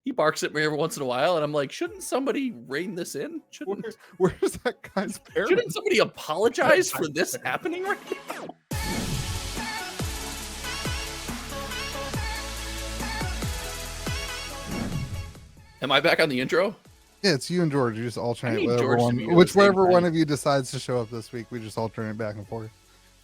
He barks at me every once in a while, and I'm like, shouldn't somebody rein this in? Where's that guy's parents? Shouldn't somebody apologize for this happening right now? Am I back on the intro? Yeah, it's you and George. You just alternate whichever whichever one of you decides to show up this week. We just alternate back and forth.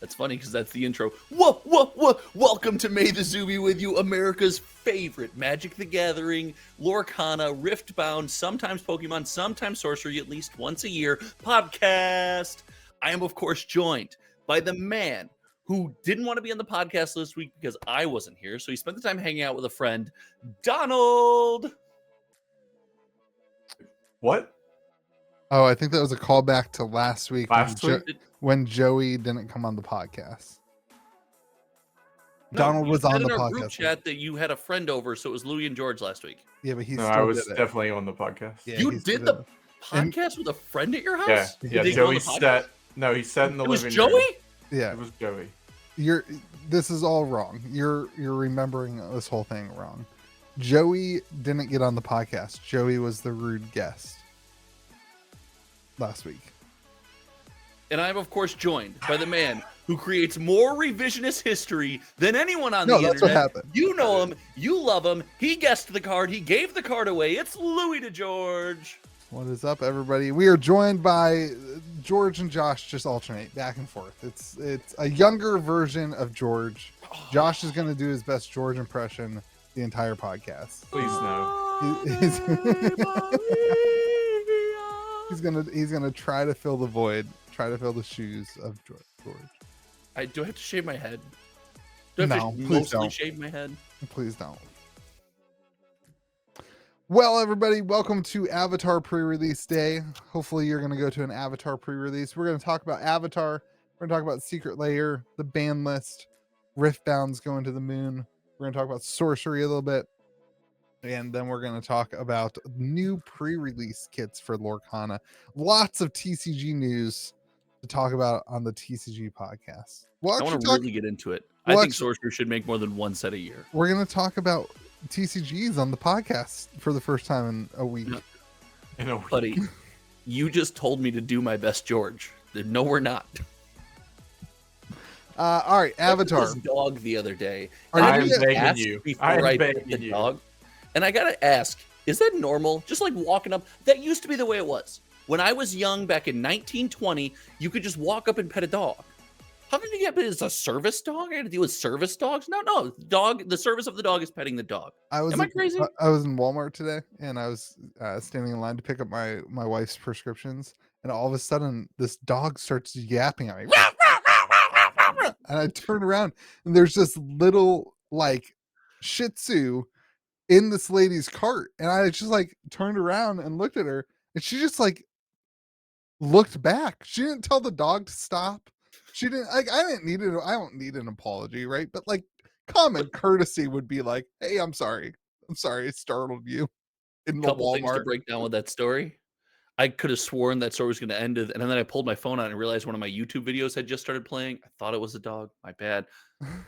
That's funny because that's the intro. Whoa. Welcome to May the Zoo be with you, America's favorite Magic the Gathering, Lorcana, Riftbound, sometimes Pokemon, sometimes Sorcery, at least once a year podcast. I am, of course, joined by the man who didn't want to be on the podcast this week because I wasn't here. So he spent the time hanging out with a friend, Donald. What? Oh, I think that was a callback to last week when Joey didn't come on the podcast. No, Donald was on the in our podcast. Group chat that you had a friend over, so it was Louie and George last week. Yeah, but I was definitely on the podcast. Yeah, you did the podcast with a friend at your house? Yeah. Joey sat. No, he sat in the living room. It was Joey? Yeah, it was Joey. This is all wrong. You're remembering this whole thing wrong. Joey didn't get on the podcast. Joey was the rude guest last week. And I'm, of course, joined by the man who creates more revisionist history than anyone on the internet. No, that's what happened. You know him. You love him. He guessed the card. He gave the card away. It's Louie to George. What is up, everybody? We are joined by George and Josh. Just alternate back and forth. It's a younger version of George. Josh is going to do his best George impression the entire podcast. Please no. He's gonna try to fill the void, try to fill the shoes of George. Do I have to shave my head? Do I have to mostly shave my head? Please don't. Well, everybody, welcome to Avatar pre-release day. Hopefully you're going to go to an Avatar pre-release. We're going to talk about Avatar. We're going to talk about Secret Lair, the ban list, Riftbound's going to the moon. We're going to talk about Sorcery a little bit. And then we're going to talk about new pre-release kits for Lorcana. Lots of TCG news to talk about on the TCG podcast. I want to really get into it. I think Sorcerer should make more than one set a year. We're going to talk about TCGs on the podcast for the first time in a week. Buddy, you just told me to do my best George. No, we're not. All right, Avatar. I was dog the other day. I'm begging you. I picked the dog. And I gotta ask, is that normal? Just like walking up, that used to be the way it was. When I was young, back in 1920, you could just walk up and pet a dog. How did you get it? Is a service dog? I got to deal with service dogs? No. Dog. The service of the dog is petting the dog. Am I crazy? I was in Walmart today, and I was standing in line to pick up my wife's prescriptions, and all of a sudden, this dog starts yapping at me. And I turn around, and there's this little like Shih Tzu in this lady's cart, and I just like turned around and looked at her, and she just like looked back. She didn't tell the dog to stop. She didn't like. I don't need an apology, right? But like common courtesy would be like, "Hey, I'm sorry, it startled you." In the Couple Walmart. Things to break down with that story. I could have sworn that story was going to end, and then I pulled my phone out and realized one of my YouTube videos had just started playing. I thought it was a dog. My bad.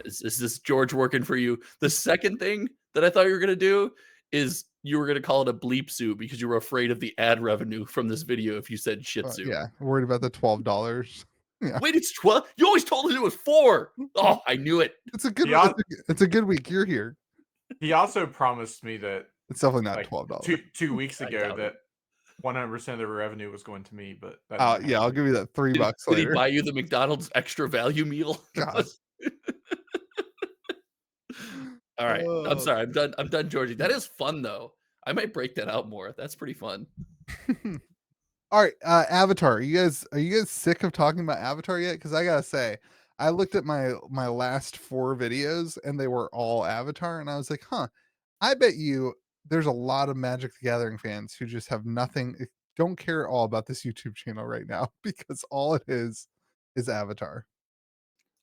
Is this George working for you? The second thing that I thought you were going to do is you were going to call it a bleep zoo because you were afraid of the ad revenue from this video if you said Shih Tzu. Yeah, worried about the $12. Yeah. Wait, it's 12? You always told us it was 4. Oh, I knew it. It's a good. It's a good week. You're here. He also promised me that it's definitely not $12. Two weeks ago that 100% of the revenue was going to me, but yeah, I'll give you that $3 later. Did he buy you the McDonald's extra value meal? God. All right, I'm sorry. I'm done, Georgie. That is fun though. I might break that out more. That's pretty fun. All right, Avatar. Are you guys sick of talking about Avatar yet? Because I gotta say, I looked at my last 4 videos and they were all Avatar, and I was like, I bet you there's a lot of Magic the Gathering fans who just have nothing, don't care at all about this YouTube channel right now because all it is Avatar.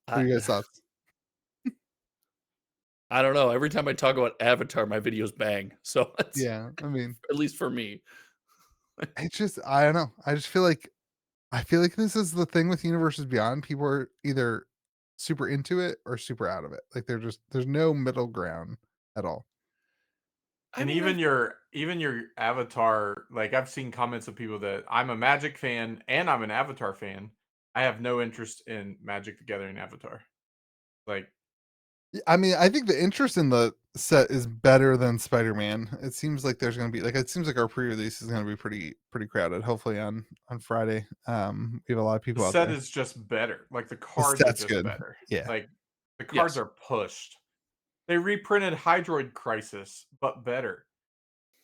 What are you guys thoughts? I don't know. Every time I talk about Avatar, my videos bang. So yeah, I mean, at least for me, it's just, I don't know. I feel like this is the thing with Universes Beyond. People are either super into it or super out of it. Like there's no middle ground at all. And even your avatar, like I've seen comments of people that I'm a Magic fan and I'm an Avatar fan. I have no interest in Magic the Gathering Avatar. Like, I mean, I think the interest in the set is better than Spider-Man. It seems like there's going to be it seems like our pre-release is going to be pretty crowded. Hopefully on Friday, we have a lot of the people out set there. is just better. Like the The cards are set's just good. better. Yeah. Like the cards Yes. are pushed. They reprinted Hydroid Crisis, but better.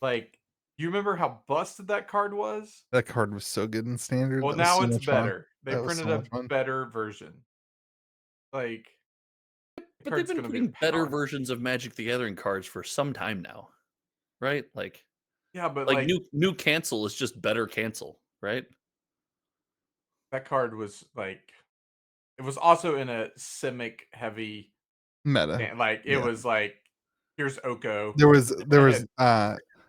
Like, you remember how busted that card was? That card was so good in standard. Well, That was now so it's much fun. better. They That was printed so a much fun. better version. Like, the But they've card's been gonna be putting better powerful. versions of Magic the Gathering cards for some time now, right? Yeah, but Like like new cancel is just better cancel, right? that card was like it was also in a Simic heavy Meta. like it Yeah. was like here's Oko. There was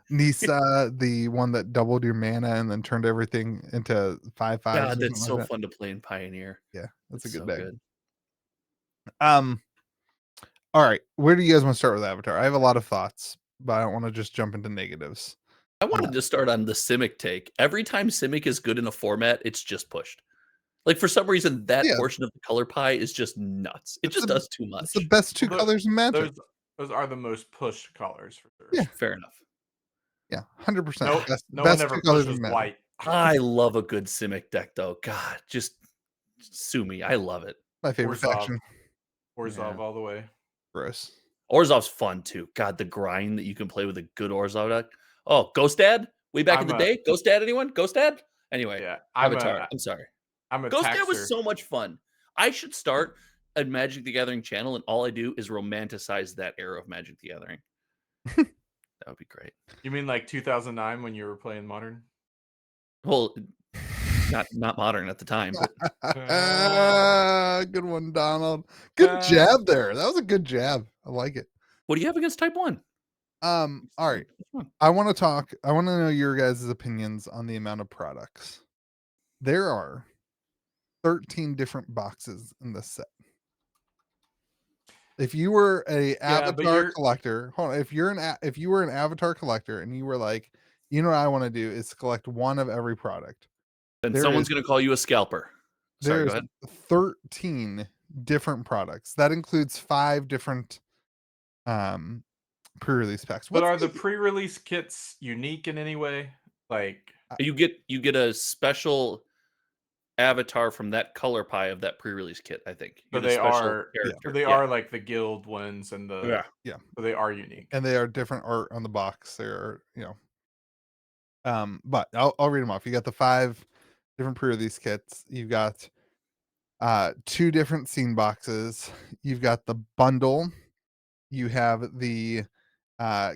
Nisa, the one that doubled your mana and then turned everything into 5/5s or God, something that's like so that. fun to play in Pioneer. Yeah, that's a It's good so deck. good. All right, where do you guys want to start with Avatar? I have a lot of thoughts, but I don't want to just jump into negatives. I wanted to start on the Simic take. Every time Simic is good in a format, it's just pushed. Like for some reason, that Yeah. portion of the color pie is just nuts. It just does too It's the much. best two Well, colors in Magic. those are the most pushed colors for sure. Yeah. Fair enough. Yeah, 100%. No, no one best ever two colors pushes in Magic. white. I love a good Simic deck, though. God, just sue me. I love it. My favorite faction. Orzhov all the way. Gross. Orzhov's fun too. God, the grind that you can play with a good Orzhov deck. Oh, Ghost Dad? Way back in the day? Ghost Dad, anyone? Ghost Dad? Anyway, Yeah, Avatar. I'm sorry. I'm a Ghost Dad taxer. was so much fun. I should start a Magic the Gathering channel, and all I do is romanticize that era of Magic the Gathering. That would be great. You mean like 2009 when you were playing Modern? Well, not modern at the time, but Good one, Donald. Good jab there. That was a good jab. I like it. what do you have against Type 1? All right. I want to know your guys' opinions on the amount of products. There are 13 different boxes in this set. If you were a Avatar collector, hold on. If you were an Avatar collector and you were like, you know what I want to do is collect one of every product. Then someone's going to call you a scalper. Sorry, go ahead. 13 different products. That includes 5 different pre-release packs. But are the pre-release kits unique in any way? Like you get a special avatar from that color pie of that pre-release kit, I think. So they are like the guild ones and the yeah. So they are unique. And they are different art on the box. They're, but I'll read them off. You got the 5 different pre-release kits. You've got 2 different scene boxes. You've got the bundle. You have the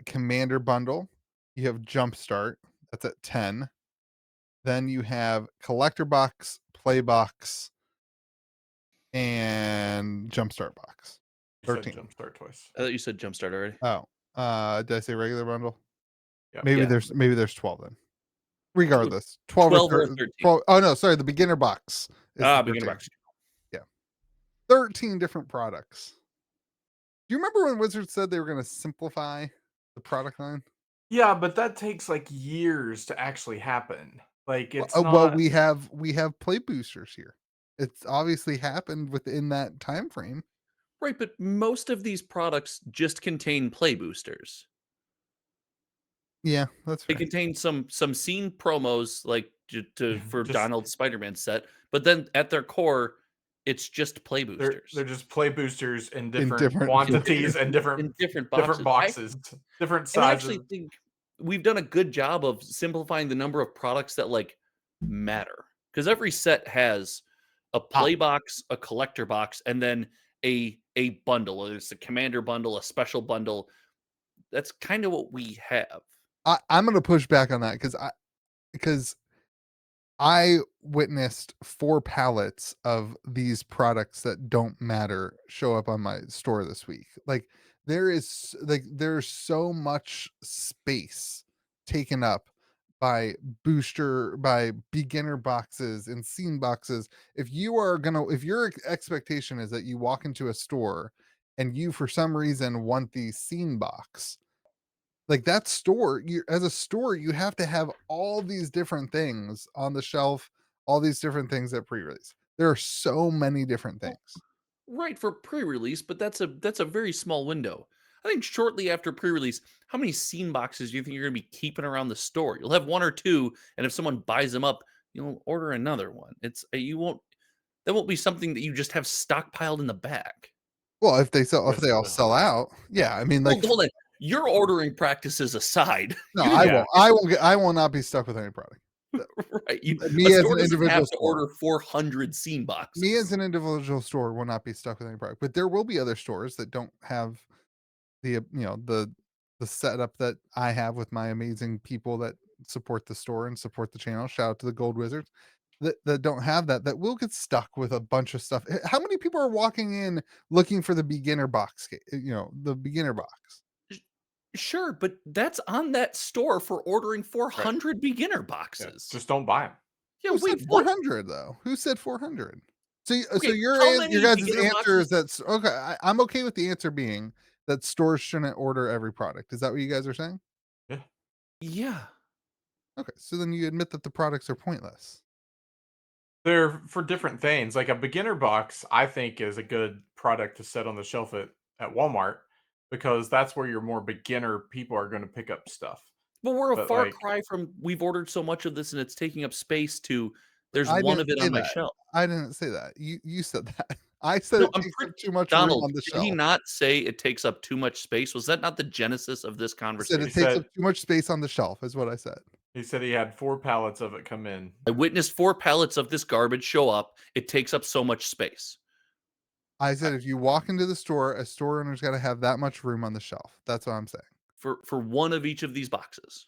commander bundle. You have jumpstart. That's at 10. Then you have collector box, play box, and jumpstart box. 13. You said jumpstart twice. I thought you said jumpstart already. Oh, did I say regular bundle? Yeah. Maybe there's 12 then. Regardless, 12 or 13. 12, oh no, sorry, the beginner box. Beginner box. Yeah, 13 different products. Do you remember when Wizards said they were going to simplify the product line? Yeah, but that takes like years to actually happen. Like it's well, we have play boosters here. It's obviously happened within that time frame. Right, but most of these products just contain play boosters. Yeah, that's fair. They contain some scene promos like for Donald's Spider-Man set, but then at their core, it's just play boosters. They're just play boosters in different quantities and different boxes, different sizes. I actually think we've done a good job of simplifying the number of products that like matter, because every set has a play box, a collector box, and then a bundle. Whether it's a commander bundle, a special bundle. That's kind of what we have. I'm going to push back on that because I witnessed 4 pallets of these products that don't matter show up on my store this week. Like there's so much space taken up by beginner boxes and scene boxes. If your expectation is that you walk into a store and you for some reason want the scene box, Like that store, you as a store, you have to have all these different things on the shelf, all these different things at pre-release. There are so many different Well, things. right, for pre-release, but that's a very small window. I think shortly after pre-release, how many scene boxes do you think you're gonna be keeping around the store? You'll have one or two, and if someone buys them up, you'll order another one. You won't that won't be something that you just have stockpiled in the back. Well, if Yes, they it all will. sell out, yeah, I mean, Well, like, hold on. Your ordering practices aside, no, you I didn't Yeah. won't. I will not be stuck with any product. right. A Me as store an doesn't individual have to store. order 400 scene Me as boxes. an individual store will not be stuck with any product, but there will be other stores that don't have the setup that I have with my amazing people that support the store and support the channel. Shout out to the Gold Wizards that don't have that will get stuck with a bunch of stuff. How many people are walking in looking for the beginner box? The beginner box. Sh- Sure, but that's on that store for ordering Right. 400 beginner Yeah. boxes. Just don't buy them. Yeah, Who said wait, what? 400 though? Who said 400? So Okay, your how your many guys' beginner answer is boxes? that's okay. I'm okay with the answer being that stores shouldn't order every product. Is that what you guys are saying? Yeah. Yeah. Okay, so then you admit that the products are pointless. They're for different things. Like a beginner box, I think is a good product to set on the shelf at Walmart because that's where your more beginner people are going to pick up stuff. But we're a But far like, cry from we've ordered so much of this and it's taking up space to there's I one didn't of it say on my that. shelf. I didn't say that. You said that. I said No, it I'm takes pretty up too much room Donald, on the did he shelf. not say it takes up too much space? Was that not the genesis of this I said he it conversation? takes up said too much space on the shelf is what I said. he said he had 4 pallets of it come in. I witnessed 4 pallets of this garbage show up. It takes up so much space I I, said if you walk into the store, a store owner's got to have that much room on the shelf. That's what I'm saying. for one of each of these boxes.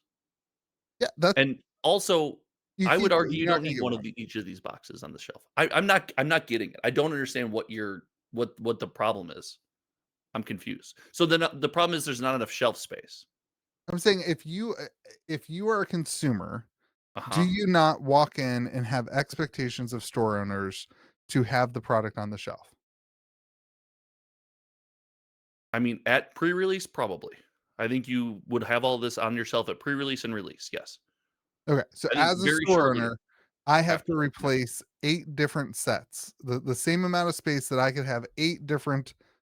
Yeah, that's And also, you I would keep argue you you're not don't gonna need get one one. of each of these boxes on the shelf. I'm not getting it. I don't understand what the problem is. I'm confused. So the problem is there's not enough shelf space. I'm saying if you are a consumer, do Uh-huh. you not walk in and have expectations of store owners to have the product on the shelf? I mean, at pre-release, probably. I think you would have all this on your shelf at pre-release and release. Yes. Okay, so I think as a very store shortly owner, I have to after that. Yeah. replace 8 different sets. The same amount of space that I could have 8 different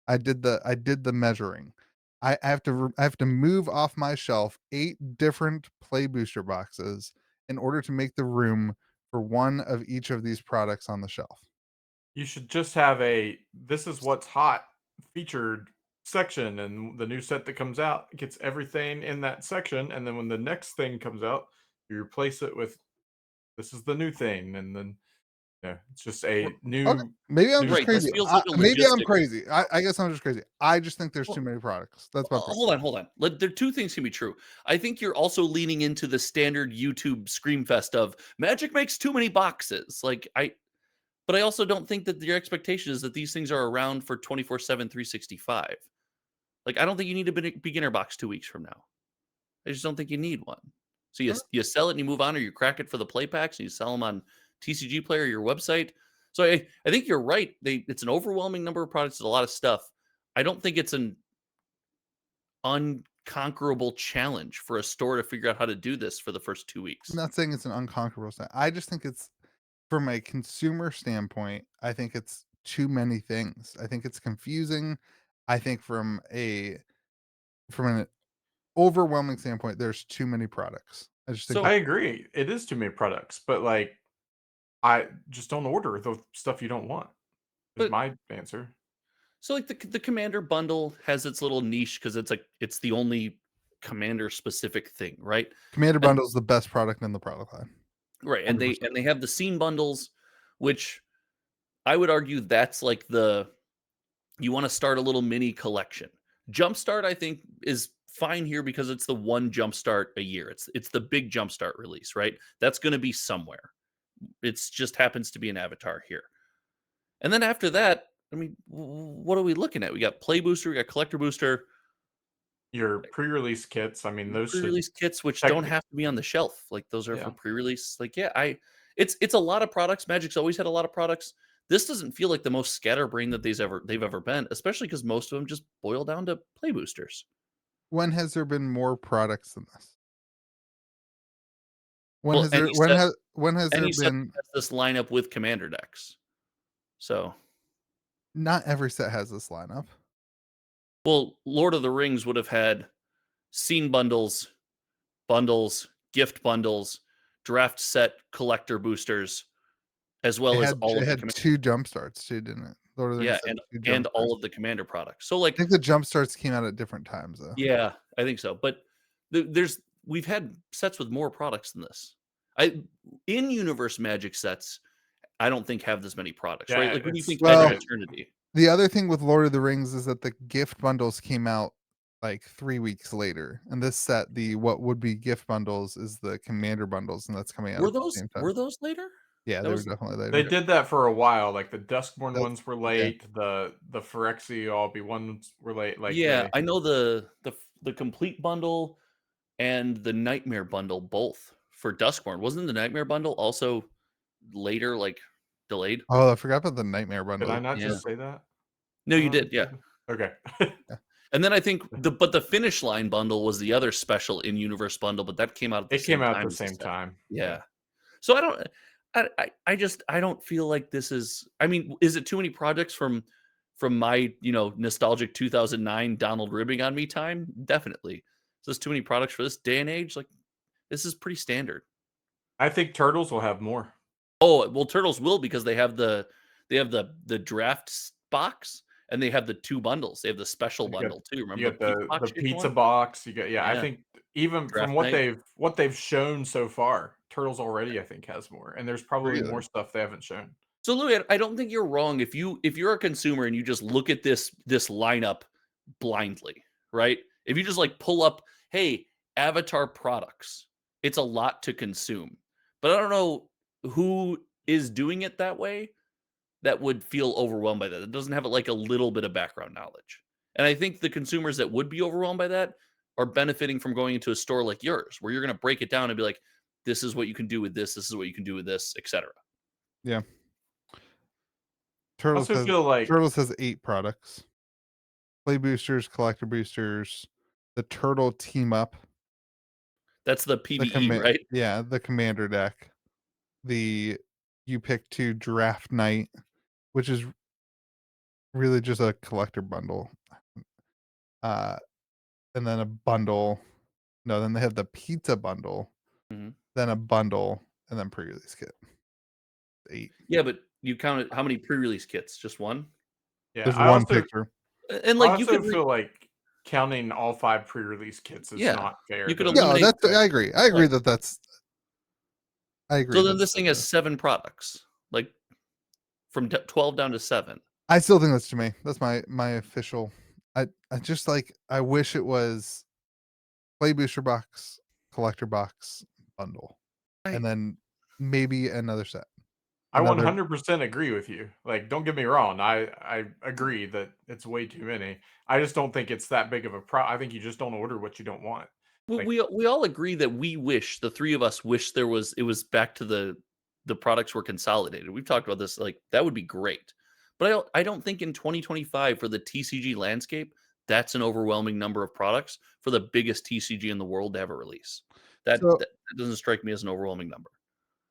I did the measuring. I have to move off my shelf 8 different play booster boxes in order to make the room for one of each of these products on the shelf. You should just have a this is what's hot featured section, and the new set that comes out gets everything in that section, and then when the next thing comes out, you replace it with this is the new thing, and then yeah, it's just R a Okay, new maybe I'm new just right, this crazy. feels like a Maybe I'm logistic. crazy. I guess I'm just crazy. I just think there's too Well, many products. That's my problem. hold on. There two things can be true. I think you're also leaning into the standard YouTube screamfest of Magic makes too many boxes. But I also don't think that your expectation is that these things are around for 24/7, 365. Like, I don't think you need a beginner box 2 weeks from now. I just don't think you need one. So you sell it and you move on, or you crack it for the play packs and you sell them on TCG Player, your website. So I think you're right. It's an overwhelming number of products. It's a lot of stuff. I don't think it's an unconquerable challenge for a store to figure out how to do this for the first 2 I'm weeks. not saying it's an unconquerable thing. I just think it's from a consumer standpoint, I think it's too many things. I think it's confusing. I think from an overwhelming standpoint, there's too many products. I just think I So agree. It is too many products, but like I just don't order the stuff you don't want. Is but my answer. like the Commander bundle has its little niche because it's the only Commander specific thing, right? Commander And Bundle is the best product in the product line. right, and they 100%. have the scene bundles, which I would argue that's like you want to start a little mini collection. Jumpstart, I think, is fine here because it's the one Jumpstart a year. It's the big Jumpstart release, right? That's going to be somewhere. It's just happens to be an avatar here. And then after that, I mean, what are we looking at? We got Play Booster, we got Collector Booster, Your pre-release kits, I mean, those should pre-release kits, which don't technically have to be on the shelf. Like those are for yeah. pre-release. Like, yeah, it's a lot of products. Magic's always had a lot of products. This doesn't feel like the most scatterbrained that they've ever been, especially because most of them just boil down to play boosters. When has there been more products than this? When Well, has there any set been? has this lineup with commander decks. So, Not every set has this lineup. well, Lord of the Rings would have had scene bundles, gift bundles, draft set collector boosters, as well as all It of the had commander. 2 jump starts too, didn't it? Lord of the Yeah, Rings had 2 and jump all starts. of the commander products. So, I like, think the jump starts came out at different times though. yeah, I think so. But we've had sets with more products than this. In universe Magic sets, I don't think have this many products, right? Yeah, Like when you think Edge of Well, Eternity, the other thing with Lord of the Rings is that the gift bundles came out like 3 weeks later. And this set, the what would be gift bundles is the commander bundles, and that's coming out at the same time. were those later? Yeah, That they were was definitely they later. did that for a while. Like the Duskborn That's ones were yeah. late. The Phyrexia all be ones were late. Like yeah. they I know the complete bundle and the Nightmare bundle both for Duskborn. Wasn't the Nightmare bundle also later, like delayed? Oh, I forgot about the nightmare did I bundle. not Yeah. just say that? No, you did. Yeah. Okay. Yeah. And then I think the finish line bundle was the other special in universe bundle, but that came out at the It came same out at time the as the same set. time. Yeah. So I just I don't feel like this is. I mean, is it too many projects from my nostalgic 2009 Donald ribbing on me time? Definitely. Is this too many products for this day and age? Like this is pretty standard. I think Turtles will have more. Oh well, Turtles will because they have the draft box and they have the 2 bundles. They have the special You got bundle too. you Remember the got pizza the box you get pizza one? box. You got I Yeah, think even from draft night. what they've shown so far, Turtles already I think has more, and there's probably Really? more stuff they haven't shown. So Louis, I don't think you're wrong if you're a consumer and you just look at this lineup blindly, right? If you just like pull up, hey, Avatar products, it's a lot to consume. But I don't know who is doing it that way that would feel overwhelmed by that. It doesn't have like a little bit of background knowledge. And I think the consumers that would be overwhelmed by that are benefiting from going into a store like yours, where you're going to break it down and be like, this is what you can do with this is what you can do with this, etc. Yeah. I also feel like Turtles has 8 products. Play boosters, collector boosters, the turtle team up, That's the PvE, right? yeah, the commander deck, the you pick 2 draft night, which is really just a collector bundle. Uh, and then a bundle. No, then they have the pizza bundle, Mhm. then a bundle, and then pre-release kit. 8. Yeah, but you counted how many pre-release kits? Just one? yeah, There's one picture. And I like you also could feel like counting all 5 pre-release kits is yeah, not fair you could to Yeah, eliminate that's I agree. I agree like that I agree so then that's this thing has 7 products, like from 12 down to 7. I still think that's to me. That's my official. I just like I wish it was play booster box, collector box, bundle, I and then maybe another set. I Another 100% agree with you. Like, don't get me wrong. I agree that it's way too many. I just don't think it's that big of a I think you just don't order what you don't want. well, Like, we all agree that we wish the 3 of us wish it was back to the products were consolidated. We've talked about this like that would be great. But I don't think in 2025 for the TCG landscape, that's an overwhelming number of products for the biggest TCG in the world to ever release. so That doesn't strike me as an overwhelming number.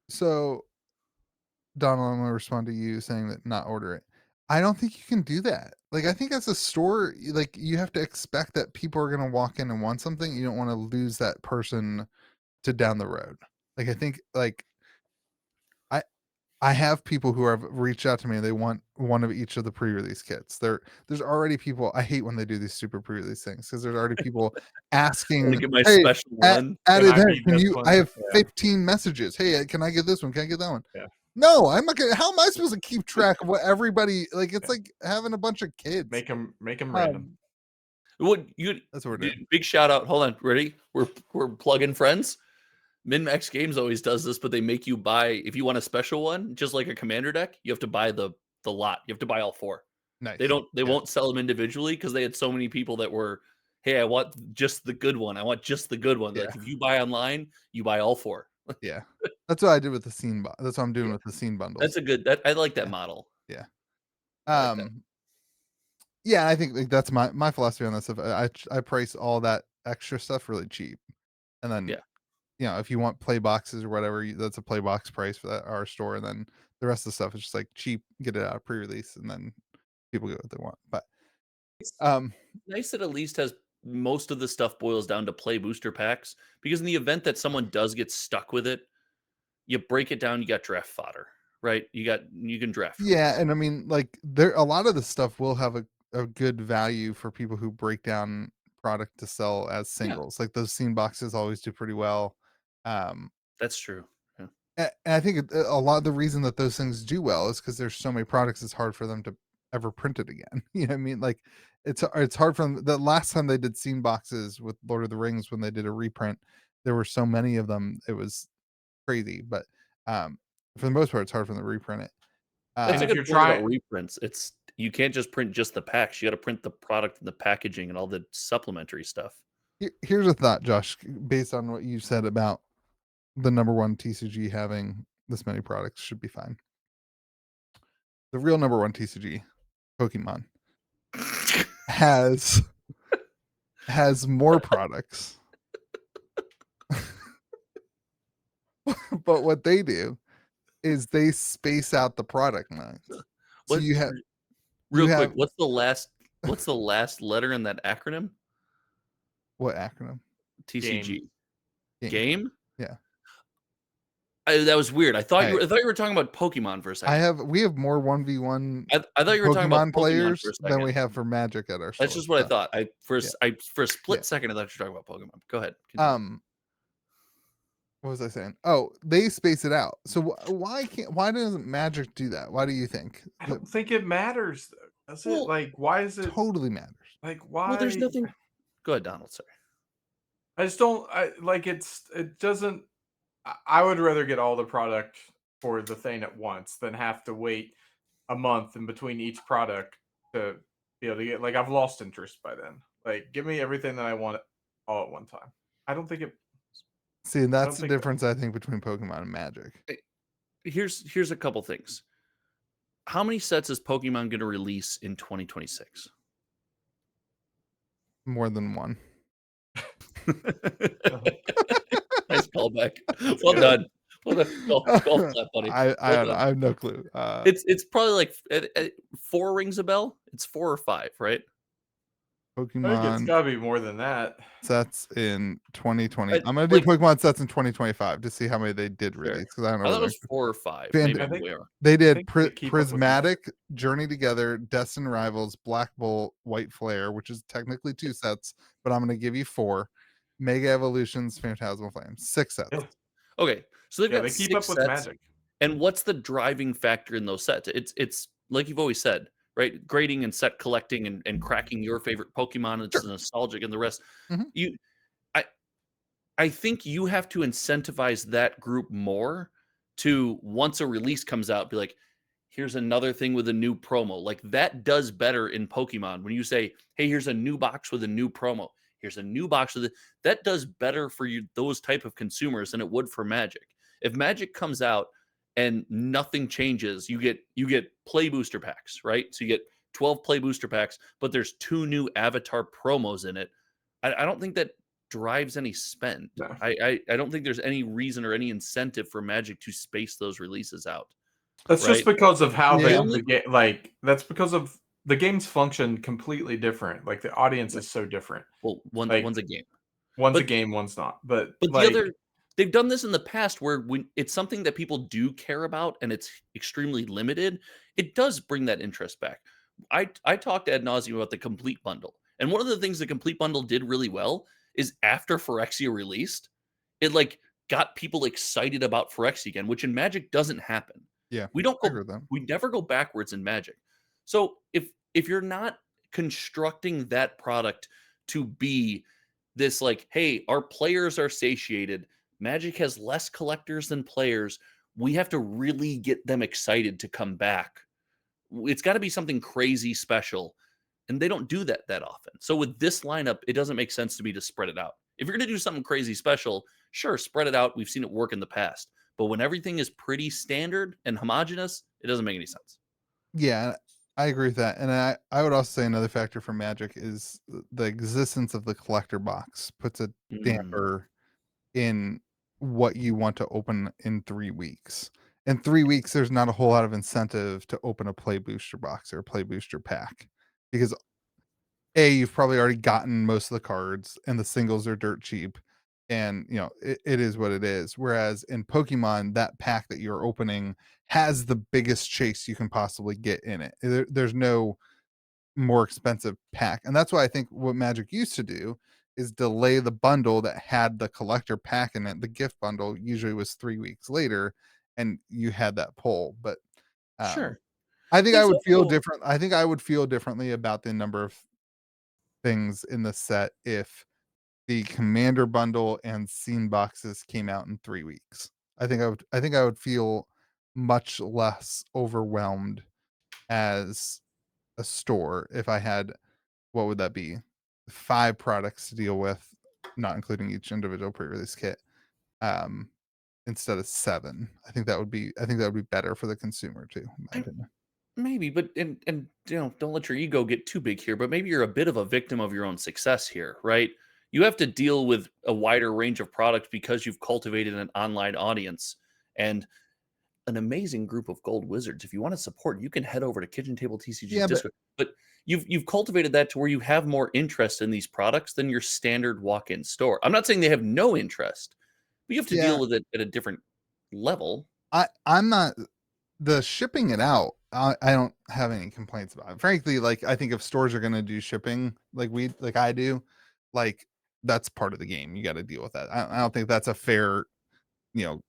so Donald, I'm gonna respond to you saying that not order it. I don't think you can do that. Like I think as a store, like you have to expect that people are gonna walk in and want something. You don't want to lose that person to down the road. Like I think like I I have people who have reached out to me and they want one of each of the pre-release kits. There's already people. I hate when they do these super pre-release things because there's already people I'm gonna asking, get my "Hey, special at one. at can I event, be can this you? I one? have Yeah, 15 messages. Hey, can I get this one? Can I get that one? yeah, No, I'm not gonna. How am I supposed to keep track of what everybody like? It's yeah. like having a bunch of kids. Make them random. Um, What you that's what we're doing. big shout out. Hold on, ready? We're plugging friends. MinMax Games always does this, but they make you buy if you want a special one, just like a commander deck, you have to buy the lot. You have to buy all 4. Nice. They Yeah, won't sell them individually because they had so many people that were, hey, I want just the good one. I want just the good one. yeah, Like if you buy online, you buy all 4. yeah. That's what I did with the scene. That's what I'm doing Yeah. with the scene That's bundles. a good that I like that Yeah, model. yeah. I like that. Um, Yeah, I think like that's my philosophy on this stuff. I price all that extra stuff really cheap, and then Yeah. if you want play boxes or whatever, that's a play box price for that our store, and then the rest of the stuff is just like cheap, get it out of pre-release, and then people get what they want. But It's um, nice that at least has most of the stuff boils down to play booster packs because in the event that someone does get stuck with it, you break it down, you got draft fodder, right? You can draft from yeah, this. and I mean like there a lot of the stuff will have a good value for people who break down product to sell as Yeah, singles. Like those scene boxes always do pretty well. Um, that's true. Yeah. And I think a lot of the reason that those things do well is because there's so many products. It's hard for them to ever print it again. You know what I mean? Like it's hard for them. The last time they did scene boxes with Lord of the Rings when they did a reprint, there were so many of them. It was crazy. But for the most part, it's hard for them to reprint it. That's And a if good you're point about trying, reprints. It's you can't just print just the packs. You got to print the product and the packaging and all the supplementary stuff. Here's a thought, Josh, based on what you said about the number one TCG having this many products should be fine. The real number one TCG, Pokemon, has more products. But what they do is they space out the product lines. So What you real quick, have what's the last letter in that acronym? what acronym? game. TCG. Game. Game? Yeah. That was weird. Hey, I thought you were talking about Pokemon for a second. we have more 1v1 I thought you were talking about Pokemon Pokemon for players a than we second. have for Magic at our store. That's just what I So, thought. yeah. For a Yeah. split second I thought you were talking about Pokemon. Go ahead. Continue. What was I saying? Oh, they space it out. So why doesn't Magic do that? Why do you think? I That don't think it matters, though, does it? Well, Like, why is it totally matters. like there's why? nothing. Go ahead, Donald. Sorry. I just don't. I like it doesn't. I would rather get all the product for the thing at once than have to wait a month in between each product to be able to get. Like, I've lost interest by then. Like, give me everything that I want all at one time. I don't think it. See, and I that's don't the think difference I think between Pokemon and Magic. Here's a couple things. How many sets is Pokemon going to release in 2026? More than one. Nice callback. That's Well good. done. Well done. Golf clap, buddy. I Well don't know. done. I have no clue. It's probably like four rings a bell. It's 4 or 5, right? I think it's Pokemon got to be more than that. sets in 2020. I'm gonna do Like Pokemon sets in 2025 to see how many they did sure. release because I don't know I what thought it was 4 or 5. Maybe And I I'm think way wrong. they I did think they keep up with Magic. Prismatic, Journey Together, Destined Rivals, Black Bolt, White Flare, which is technically 2 sets, but I'm gonna give you 4. Mega Evolutions, Phantasmal Flames, 6 sets. Yeah, Okay, so they've yeah, got they keep up 6 with sets. Magic. And what's the driving factor in those sets? It's like you've always said, right? Grading and set collecting and cracking your favorite Pokemon. It's Sure. nostalgic and the rest. Mhm. You, I, I think you have to incentivize that group more to once a release comes out, be like, here's another thing with a new promo. Like that does better in Pokemon when you say, hey, here's a new box with a new promo. Here's a new box with it. That does better for you, those type of consumers than it would for Magic. If Magic comes out and nothing changes, you get play booster packs, right? So you get 12 play booster packs, but there's 2 new avatar promos in it. I don't think that drives any spend. No. I don't think there's any reason or any incentive for Magic to space those releases out. That's just Right? because of how Yeah. the game. Like, that's because of the games function completely different. Like, the audience is so different. Well, Like, one's a game. one's a But game, one's not. But but the like, other they've done this in the past where when it's something that people do care about and it's extremely limited, it does bring that interest back. I talked ad nauseum about the complete bundle. And one of the things the complete bundle did really well is after Phyrexia released, it like got people excited about Phyrexia again, which in Magic doesn't happen. Yeah. We don't I agree go with them. we never go backwards in Magic. So if you're not constructing that product to be this like, hey, our players are satiated. Magic has less collectors than players. We have to really get them excited to come back. It's got to be something crazy special. And they don't do that often. So with this lineup, it doesn't make sense to me to spread it out. If you're going to do something crazy special, sure, spread it out. We've seen it work in the past. But when everything is pretty standard and homogenous, it doesn't make any sense. Yeah. I agree with that, and I would also say another factor for Magic is the existence of the collector box puts a Mm, damper in what you want to open in 3 weeks. In 3 weeks, there's not a whole lot of incentive to open a play booster box or a play booster pack because A, you've probably already gotten most of the cards and the singles are dirt cheap. And it is what it is. Whereas in Pokemon, that pack that you're opening has the biggest chase you can possibly get in it. There's no more expensive pack. And that's why I think what Magic used to do is delay the bundle that had the collector pack in it. The gift bundle usually was 3 weeks later and you had that pull. But um sure. I think I There's would feel also different. I think I would feel differently about the number of things in the set if the commander bundle and scene boxes came out in 3 weeks. I think I would feel much less overwhelmed as a store if I had, what would that be? 5 products to deal with, not including each individual pre-release kit, um, instead of 7. I think that would be better for the consumer too, in my I, opinion. maybe, but and don't let your ego get too big here. But maybe you're a bit of a victim of your own success here, right? You have to deal with a wider range of products because you've cultivated an online audience and an amazing group of gold wizards. If you want to support, you can head over to Kitchen Table TCG's Yeah, but Discord. But you've cultivated that to where you have more interest in these products than your standard walk-in store. I'm not saying they have no interest, but you have to yeah, deal with it at a different level. I'm not the shipping it out. I don't have any complaints about it. Frankly, like I think if stores are gonna do shipping like I do, like that's part of the game. You got to deal with that. I don't think that's a fair, you know,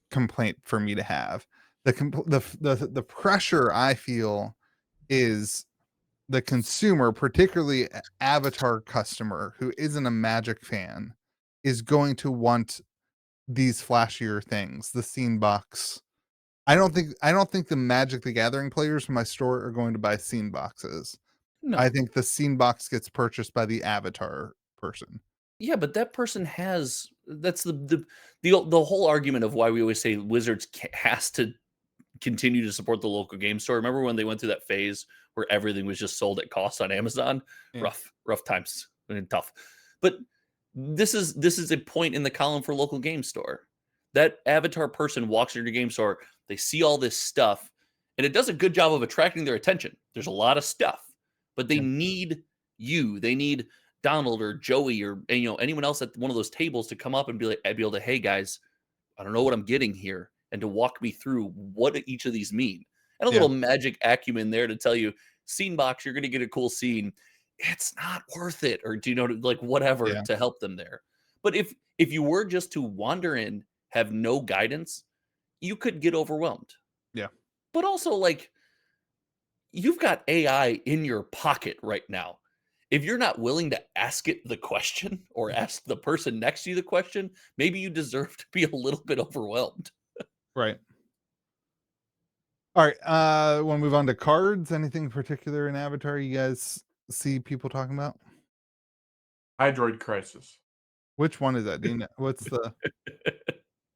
complaint for me to have. The pressure I feel is the consumer, particularly avatar customer who isn't a Magic fan, is going to want these flashier things, the scene box. I don't think the Magic the Gathering players from my store are going to buy scene boxes. I No. think the scene box gets purchased by the avatar person. Yeah, but that person has that's the whole argument of why we always say Wizards has to continue to support the local game store. Remember when they went through that phase where everything was just sold at cost on Amazon? Yeah. Rough times and tough. But this is a point in the column for local game store. That avatar person walks into your game store, they see all this stuff, and it does a good job of attracting their attention. There's a lot of stuff, but they Yeah. need you. They need Donald or Joey or anyone else at one of those tables to come up and be able to, hey guys, I don't know what I'm getting here, and to walk me through what each of these mean. And a Yeah. little magic acumen there to tell you, scene box, you're going to get a cool scene. It's not worth it, or do you know, like whatever Yeah. to help them there. But if you were just to wander in, have no guidance, you could get overwhelmed. Yeah. But also, like, you've got AI in your pocket right now. If you're not willing to ask it the question or ask the person next to you the question, maybe you deserve to be a little bit overwhelmed. Right. All right. Want to move on to cards? Anything particular in Avatar you guys see people talking about? Hydroid Crisis. Which one is that? Do you know? What's the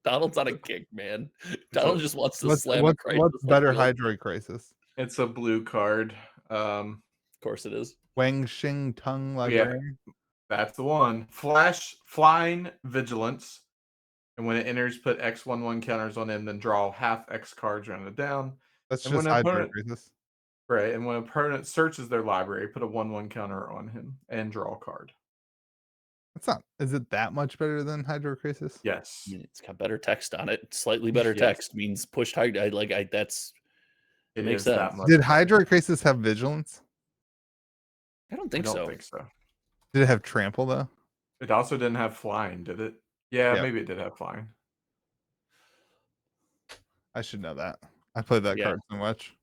Donald's on a kick, man. It's a Donald just wants to what's slam a what's crisis what's like better real. Of Hydroid Crisis? it's a blue card. course it is. Wang Xing Tung Yeah, Librarian. that's the one. Flying Vigilance. And when it enters, put X11 counters on him, then draw half X cards rounded down. That's And when just an Hydroid opponent Crisis. right, and when an opponent searches their library, put a 1/1 counter on him and draw a card. That's not. Is it that much better than Hydroid Crisis? I Yes. mean, it's got better text on it. Slightly better Yes. text means pushed high. That's it It makes is that sense. much Did better. Hydroid Crisis have Vigilance? I don't I think don't so. think so. Did it have Trample though? It also didn't have flying, did it? Yeah, Yeah, maybe it did have flying. I should know that. I played that Yeah. card so much.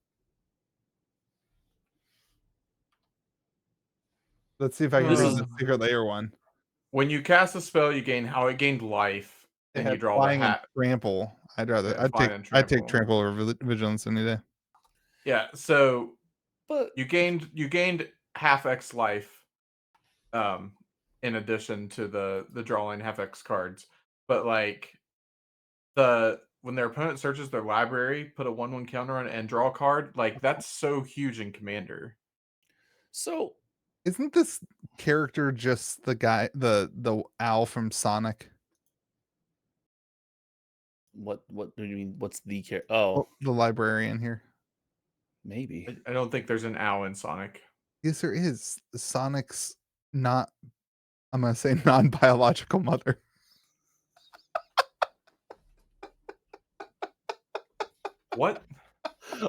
Let's see if I can This read is the Secret Layer one. When you cast a spell, you gain how it gained life, It and you had draw the Flying and hat. Trample. Yeah, I'd flying take and I'd take trample. Trample over Vigilance any day. Yeah, so but you gained half X life, um, in addition to the drawing half X cards. But like the when their opponent searches their library, put a 1/1 counter on it, and draw a card. Like that's so huge in Commander. So Isn't this character just the guy, the owl from Sonic? what do you mean? What's the care? Oh, Oh, the librarian here. maybe. I don't think there's an owl in Sonic. Yes, there is. Sonic's not. I'm gonna say non-biological mother. What?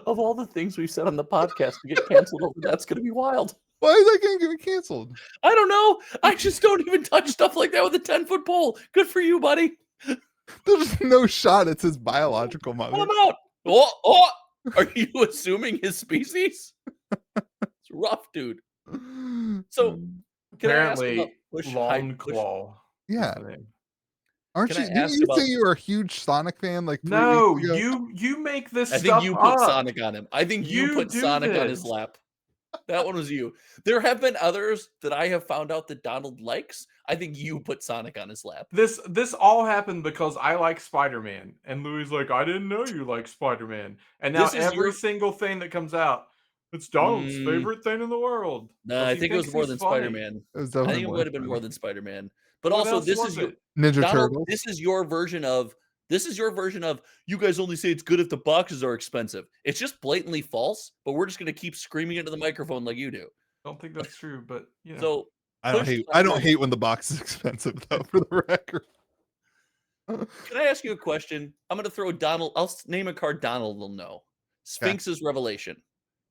Of all the things we've said on the podcast to get canceled over, that's going to be wild. Why is that going to get canceled? I don't know. I just don't even touch stuff like that with a 10-foot pole. Good for you, buddy. There's no shot it's his biological mother. Pull him out. Oh, are you assuming his species? It's rough, dude. So, can I ask about Apparently, Longclaw. Yeah. is the name. Aren't Can you? I Didn't ask you about- say you were a huge Sonic fan like 3 No, weeks ago? you make this I stuff think you put up. Sonic on him. I think you You put do Sonic on his this. lap. That one was you. There have been others that I have found out that Donald likes. I think you put Sonic on his lap. This all happened because I like Spider-Man, and Louis like, I didn't know you like Spider-Man, and now This is every your- single thing that comes out, it's Donald's favorite thing in the world. No, 'cause I he think it was thinks more he's than funny. Spider-Man. It was I definitely think it more would have been Spider-Man. more than Spider-Man. But What also, else this was is your it? Ninja Donald, Turtles. this is your version of you guys only say it's good if the boxes are expensive. It's just blatantly false, but we're just going to keep screaming into the microphone like you do. Don't think that's true, but you know. So I don't push hate. the I don't envelope. hate when the box is expensive though. For the record. Can I ask you a question? I'm going to throw Donald. I'll name a card Donald will know. Sphinx's Revelation.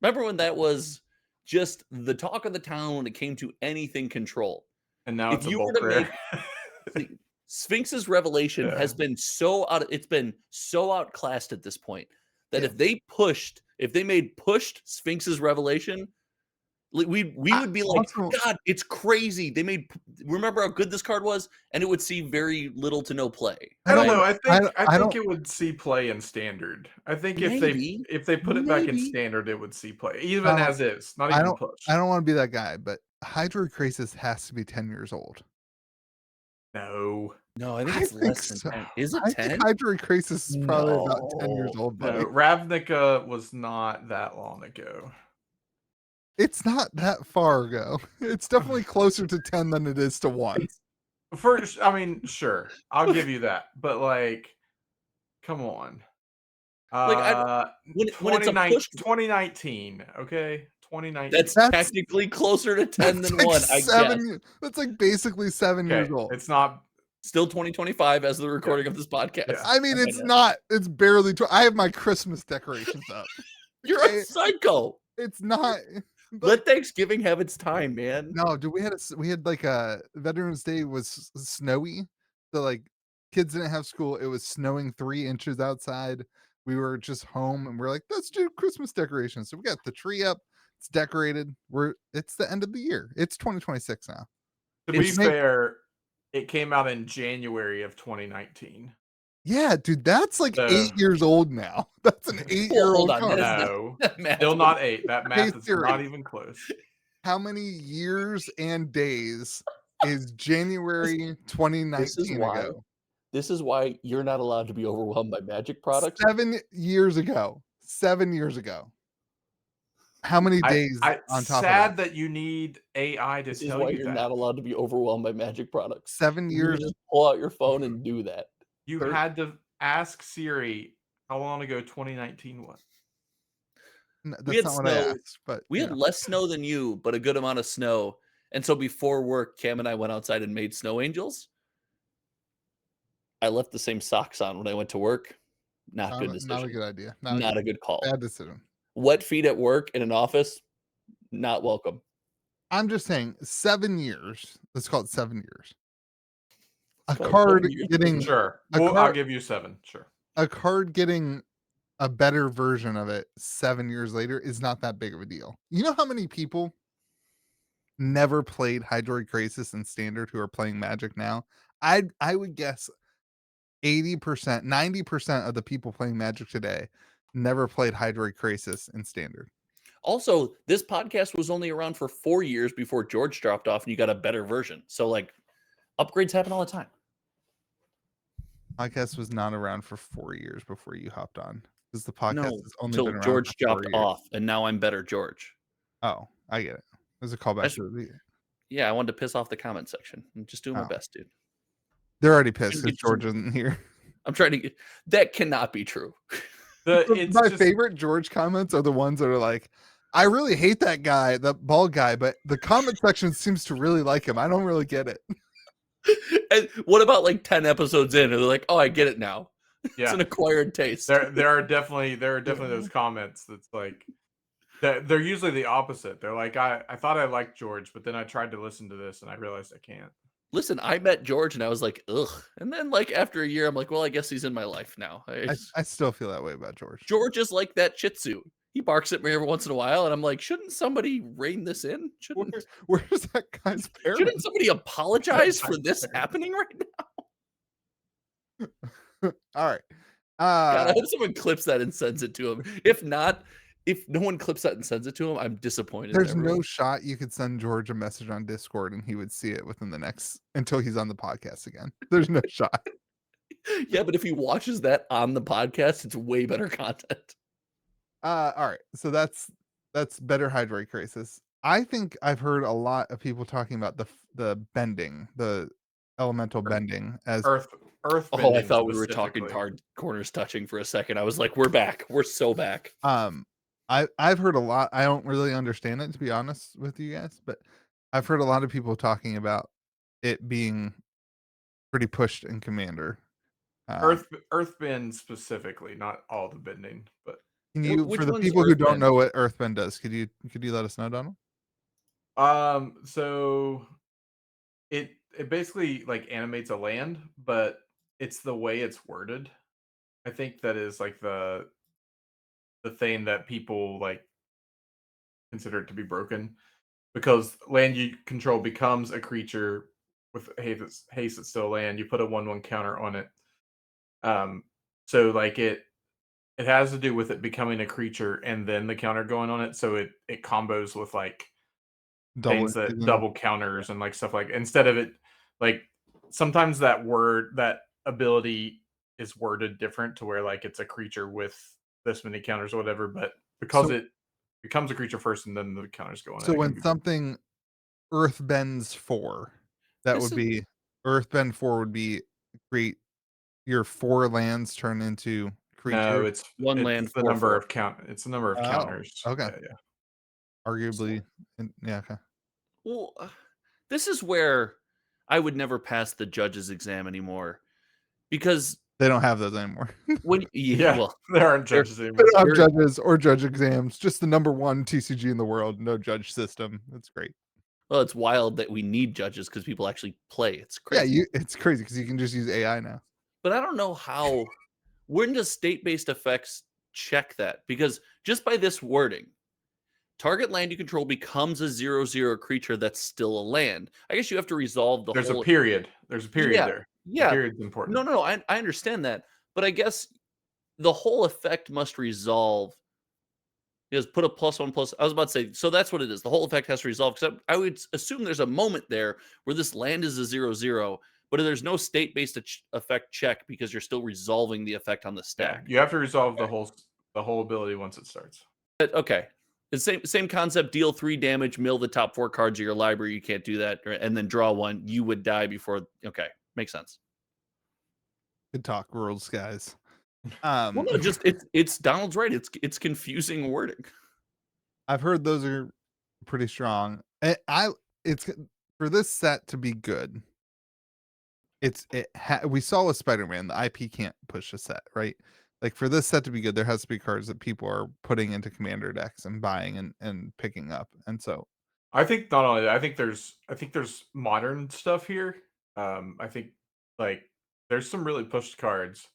Remember when that was just the talk of the town when it came to anything control? and now If it's a you were bulk to rare. See, Sphinx's Revelation Yeah. has been so it's been so outclassed at this point that Yeah. if they made pushed Sphinx's Revelation, we would be like, also- God, it's crazy. Remember how good this card was, and it would see very little to no play. I don't right? know. I I think don't- it would see play in standard. I think Maybe. if they put it back in Maybe. standard, it would see play even No, as is, not I even don't. push. I don't want to be that guy, but Hydro Crisis has to be 10 years old. No, No, I think it's less than 10. Is it I 10? think Hydro Crisis is probably about 10 years No. old, buddy. no. Ravnica was not that long ago. It's not that far ago. It's definitely closer to 10 than it is to 1. First, I mean, sure, I'll give you that, but like, come on. Like, when it's a push- 2019, okay, 2019. That's That's- technically closer to 10 That's than like 1, I guess. That's like basically 7 okay. years old. It's not. Still 2025 as of the recording of this podcast. Yeah. I mean, Okay, it's yeah. not. It's barely. I have my Christmas decorations up. You're a psycho. It's not. but- Let Thanksgiving have its time, man. No, dude, we had like a Veterans Day was snowy, so like kids didn't have school. It was snowing 3 inches outside. We were just home, and we're like, let's do Christmas decorations. So we got the tree up. It's decorated. It's the end of the year. It's 2026 now. To be It's made- fair, it came out in January of 2019. Yeah, dude, that's like So- 8 years old now. That's an 8-year-old hold on, card. that is- No, Math still would- not 8. That math is Siri. not even close. How many years and days is January 2019 why- ago? This is why you're not allowed to be overwhelmed by Magic products. 7 years ago. 7 years ago. How many days on top sad of that? that you need AI to This is tell why you you're that. not allowed to be overwhelmed by Magic products. 7 You years. just pull out your phone and do that. You Thir- had to ask Siri how long ago 2019 was. That's had not what I snow. asked, but We you had know. less snow than you, but a good amount of snow. And so before work, Cam and I went outside and made snow angels. I left the same socks on when I went to work. Not good decision. Not a good idea. Not a good call. bad decision. Wet feet at work in an office, not welcome. I'm just saying 7 years. Let's call it 7 years. A Call it card 7 years. getting Sure. A Well, I'll card- give you 7. Sure. a card getting a better version of it 7 years later is not that big of a deal. You know how many people never played Hydroid Crisis in Standard who are playing Magic now? I would guess 80%, 90% of the people playing Magic today never played Hydroid Crisis in Standard. Also, this podcast was only around for 4 years before George dropped off and you got a better version. So, like, upgrades happen all the time. Podcast was not around for 4 years before you hopped on, because the podcast No, has only till been around for George 4 dropped years. off, and now I'm better George. Oh, I get it. There's a callback That's to the yeah, I wanted to piss off the comment section. I'm just doing my Oh. best, dude. They're already pissed Shouldn't because get some- George isn't here. I'm trying to get that cannot be true. It's My just favorite George comments are the ones that are like, I really hate that guy, the bald guy, but the comment section seems to really like him. I don't really get it. And what about like 10 episodes in? And they're like, oh, I get it now. It's yeah. an acquired taste. There are definitely those comments that's like they're usually the opposite. They're like, I thought I liked George, but then I tried to listen to this and I realized I can't. Listen, I met George and I was like, ugh. And then like after a year, I'm like, well, I guess he's in my life now. I still feel that way about George. George is like that Shih Tzu. He barks at me every once in a while, and I'm like, shouldn't somebody rein this in? Where's that guy's parents? Shouldn't somebody apologize for this happening right now? All right. God, I hope someone clips that and sends it to him. If not, if no one clips that and sends it to him, I'm disappointed. There's no shot you could send George a message on Discord and he would see it within the next until he's on the podcast again. There's no shot. Yeah, but if he watches that on the podcast, it's way better content. All right. So that's better hydrate crisis. I think I've heard a lot of people talking about the bending, the elemental bending as Earth Oh, I bending thought we were talking specifically. corners touching for a second. I was like, we're back. We're so back. I've heard a lot. I don't really understand it, to be honest with you guys, but I've heard a lot of people talking about it being pretty pushed in Commander. Earth bend specifically, not all the bending, but Can you, Which for the one's people who don't Earthbend? know what Earthbend does, could you let us know, Donald? so it basically like animates a land, but it's the way it's worded. I think that is like the thing that people like consider it to be broken, because land you control becomes a creature with haste that's still land. You put a 1/1 counter on it. So like it has to do with it becoming a creature and then the counter going on it. So it combos with like Double things that season. double counters and like stuff like, instead of it like sometimes that ability is worded different to where like it's a creature with this many counters or whatever, but because So- it becomes a creature first and then the counters go on So it. when something Earthbends 4, that This would is- be Earthbend 4 would be create your 4 lands turn into creatures. No, it's One land, the 4/4. number of it's the number of Oh, counters. okay. Yeah. Arguably, yeah, okay. Well, this is where I would never pass the judge's exam anymore, because They don't have those anymore. when Yeah, well, there aren't judges They anymore. don't have They're- judges or judge exams. Just the number 1 TCG in the world. No judge system. That's great. well, it's wild that we need judges because people actually play. It's crazy. Yeah, it's crazy because you can just use AI now. But I don't know how. When does state-based effects check that? Because just by this wording, target land you control becomes a 0/0 creature that's still a land. I guess you have to resolve the There's whole. a period. There's a period Yeah, there. yeah. The period's important. No. I understand that, but I guess the whole effect must resolve. Because put a +1/+. I was about to say, so that's what it is. The whole effect has to resolve. Because I would assume there's a moment there where this land is a 0/0, but there's no state-based effect check because you're still resolving the effect on the Yeah, stack. you have to resolve the whole ability once it starts. Okay. It's same concept. Deal 3 damage, mill the top 4 cards of your library. You can't do that, and then draw 1. You would die before. Okay, makes sense. Good talk, rules, guys. Well, no, just it's Donald's right. It's confusing wording. I've heard those are pretty strong. It's for this set to be good. We saw with Spider-Man, the IP can't push a set, right? Like for this set to be good, there has to be cards that people are putting into commander decks and buying and picking up. And so I think not only that, I think there's modern stuff here. I think like there's some really pushed cards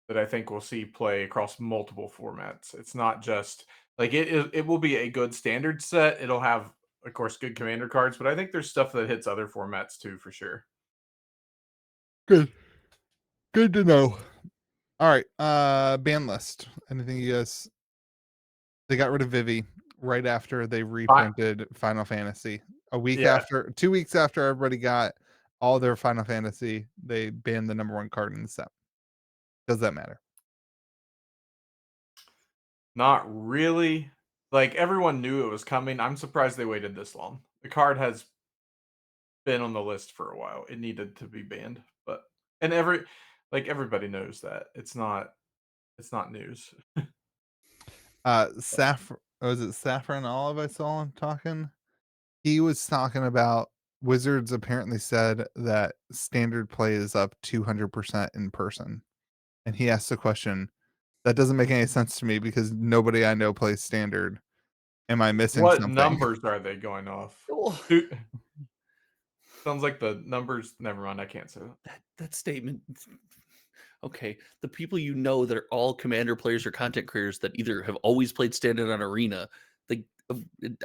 that I think we'll see play across multiple formats. It's not just like it will be a good standard set. It'll have, of course, good commander cards, but I think there's stuff that hits other formats too, for sure. good to know. All right, ban list. Anything you guys? They got rid of Vivi right after they reprinted Final Fantasy. A week Yeah. after, 2 weeks after everybody got all their Final Fantasy, they banned the number 1 card in the set. Does that matter? Not really. Like, everyone knew it was coming. I'm surprised they waited this long. The card has been on the list for a while. It needed to be banned, but and everybody knows that. It's not news. Was it Saffron Olive I saw him talking? He was talking about Wizards apparently said that standard play is up 200% in person. And he asked the question, that doesn't make any sense to me because nobody I know plays standard. Am I missing What something? numbers are they going off? Oh, Two sounds like the numbers never mind, I can't say that. that statement. Okay, the people you know that are all commander players or content creators that either have always played standard on arena, like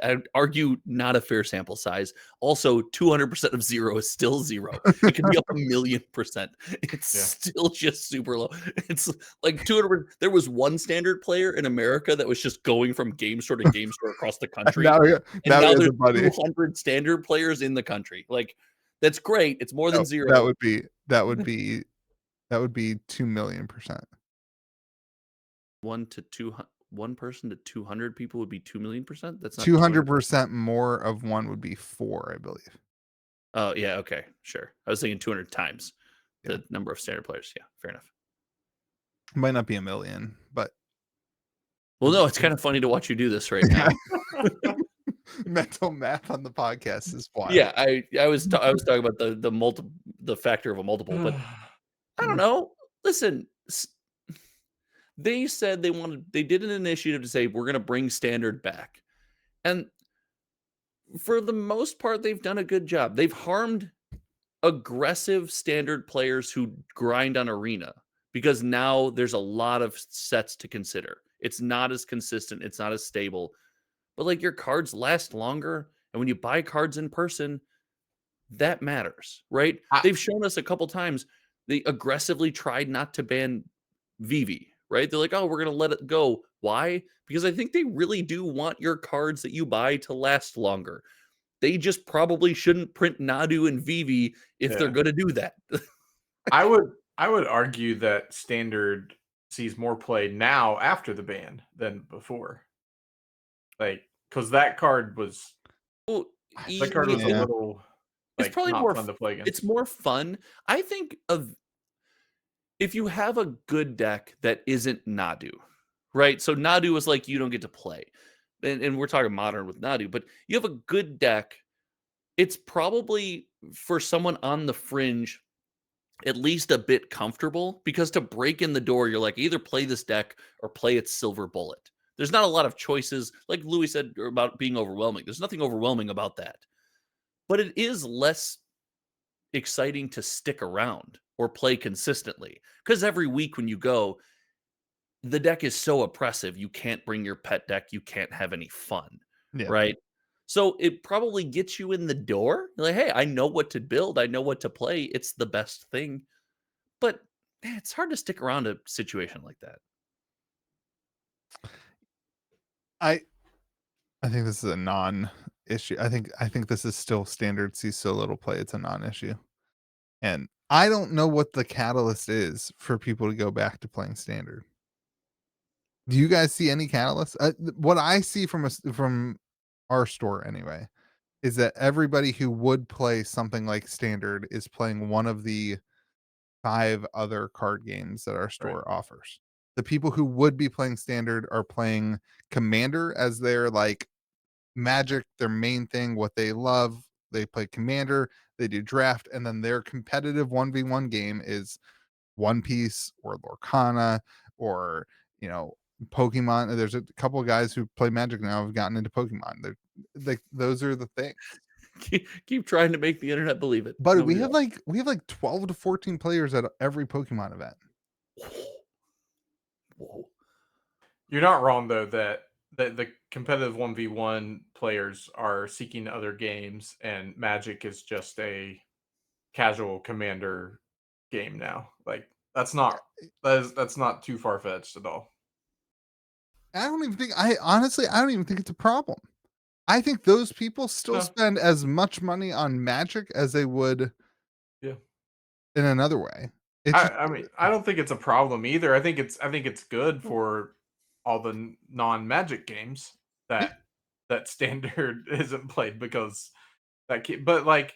I'd argue not a fair sample size. Also, 200% of zero is still zero. It can be up 1,000,000%. It's Yeah. still just super low. It's like 200. There was one standard player in America that was just going from game store to game store across the country, now and he now has there's a buddy. 200 standard players in the country. Like, that's great. It's more than zero. That would be 2,000,000%. 1 person to 200 people would be 2,000,000%. That's not 200% more of one would be 4, I believe. Oh, yeah, okay, sure. I was thinking 200 times Yeah. the number of standard players. Yeah, fair enough. It might not be 1,000,000, but Well, no, it's kind of funny to watch you do this right now. mental math on the podcast is wild. Yeah, I was talking about the factor of a multiple, but I don't know. Listen, they said they did an initiative to say we're going to bring standard back. And for the most part they've done a good job. They've harmed aggressive standard players who grind on arena because now there's a lot of sets to consider. It's not as consistent, it's not as stable. But like your cards last longer, and when you buy cards in person, that matters, right? I They've shown us a couple times they aggressively tried not to ban Vivi, right? They're like, "Oh, we're going to let it go." Why? Because I think they really do want your cards that you buy to last longer. They just probably shouldn't print Nadu and Vivi if they're Yeah. going to do that. I would argue that standard sees more play now after the ban than before. Like, because that card was Well, a Yeah. little, it's like, probably not more fun to play it's against. more fun. I think of if you have a good deck that isn't Nadu, right? So Nadu is like you don't get to play. And we're talking modern with Nadu, but you have a good deck. It's probably for someone on the fringe at least a bit comfortable because to break in the door, you're like either play this deck or play its silver bullet. There's not a lot of choices, like Louis said about being overwhelming. There's nothing overwhelming about that, but it is less exciting to stick around or play consistently because every week when you go, the deck is so oppressive. You can't bring your pet deck. You can't have any fun, Yeah. right? So it probably gets you in the door. You're like, hey, I know what to build. I know what to play. It's the best thing. But man, it's hard to stick around a situation like that. I think this is a non-issue. I think this is still standard sees so little play. It's a non-issue. And I don't know what the catalyst is for people to go back to playing standard. Do you guys see any catalyst? What I see from our store anyway is that everybody who would play something like standard is playing one of the 5 other card games that our Right. store offers. The people who would be playing standard are playing Commander as their like Magic, their main thing, what they love. They play Commander, they do draft, and then their competitive 1v1 game is One Piece or Lorcana or, you know, Pokemon. There's a couple of guys who play Magic now have gotten into Pokemon. They're like those are the things. Keep trying to make the internet believe it. But Nobody else. we have like 12 to 14 players at every Pokemon event. Whoa. You're not wrong though that the competitive 1v1 players are seeking other games, and Magic is just a casual commander game now. Like, that's not too far fetched at all. I don't even think it's a problem. I think those people still No. spend as much money on Magic as they would Yeah. in another way. It's just, I mean, I don't think it's a problem either. I think it's good for all the non-Magic games yeah, that standard isn't played because but like,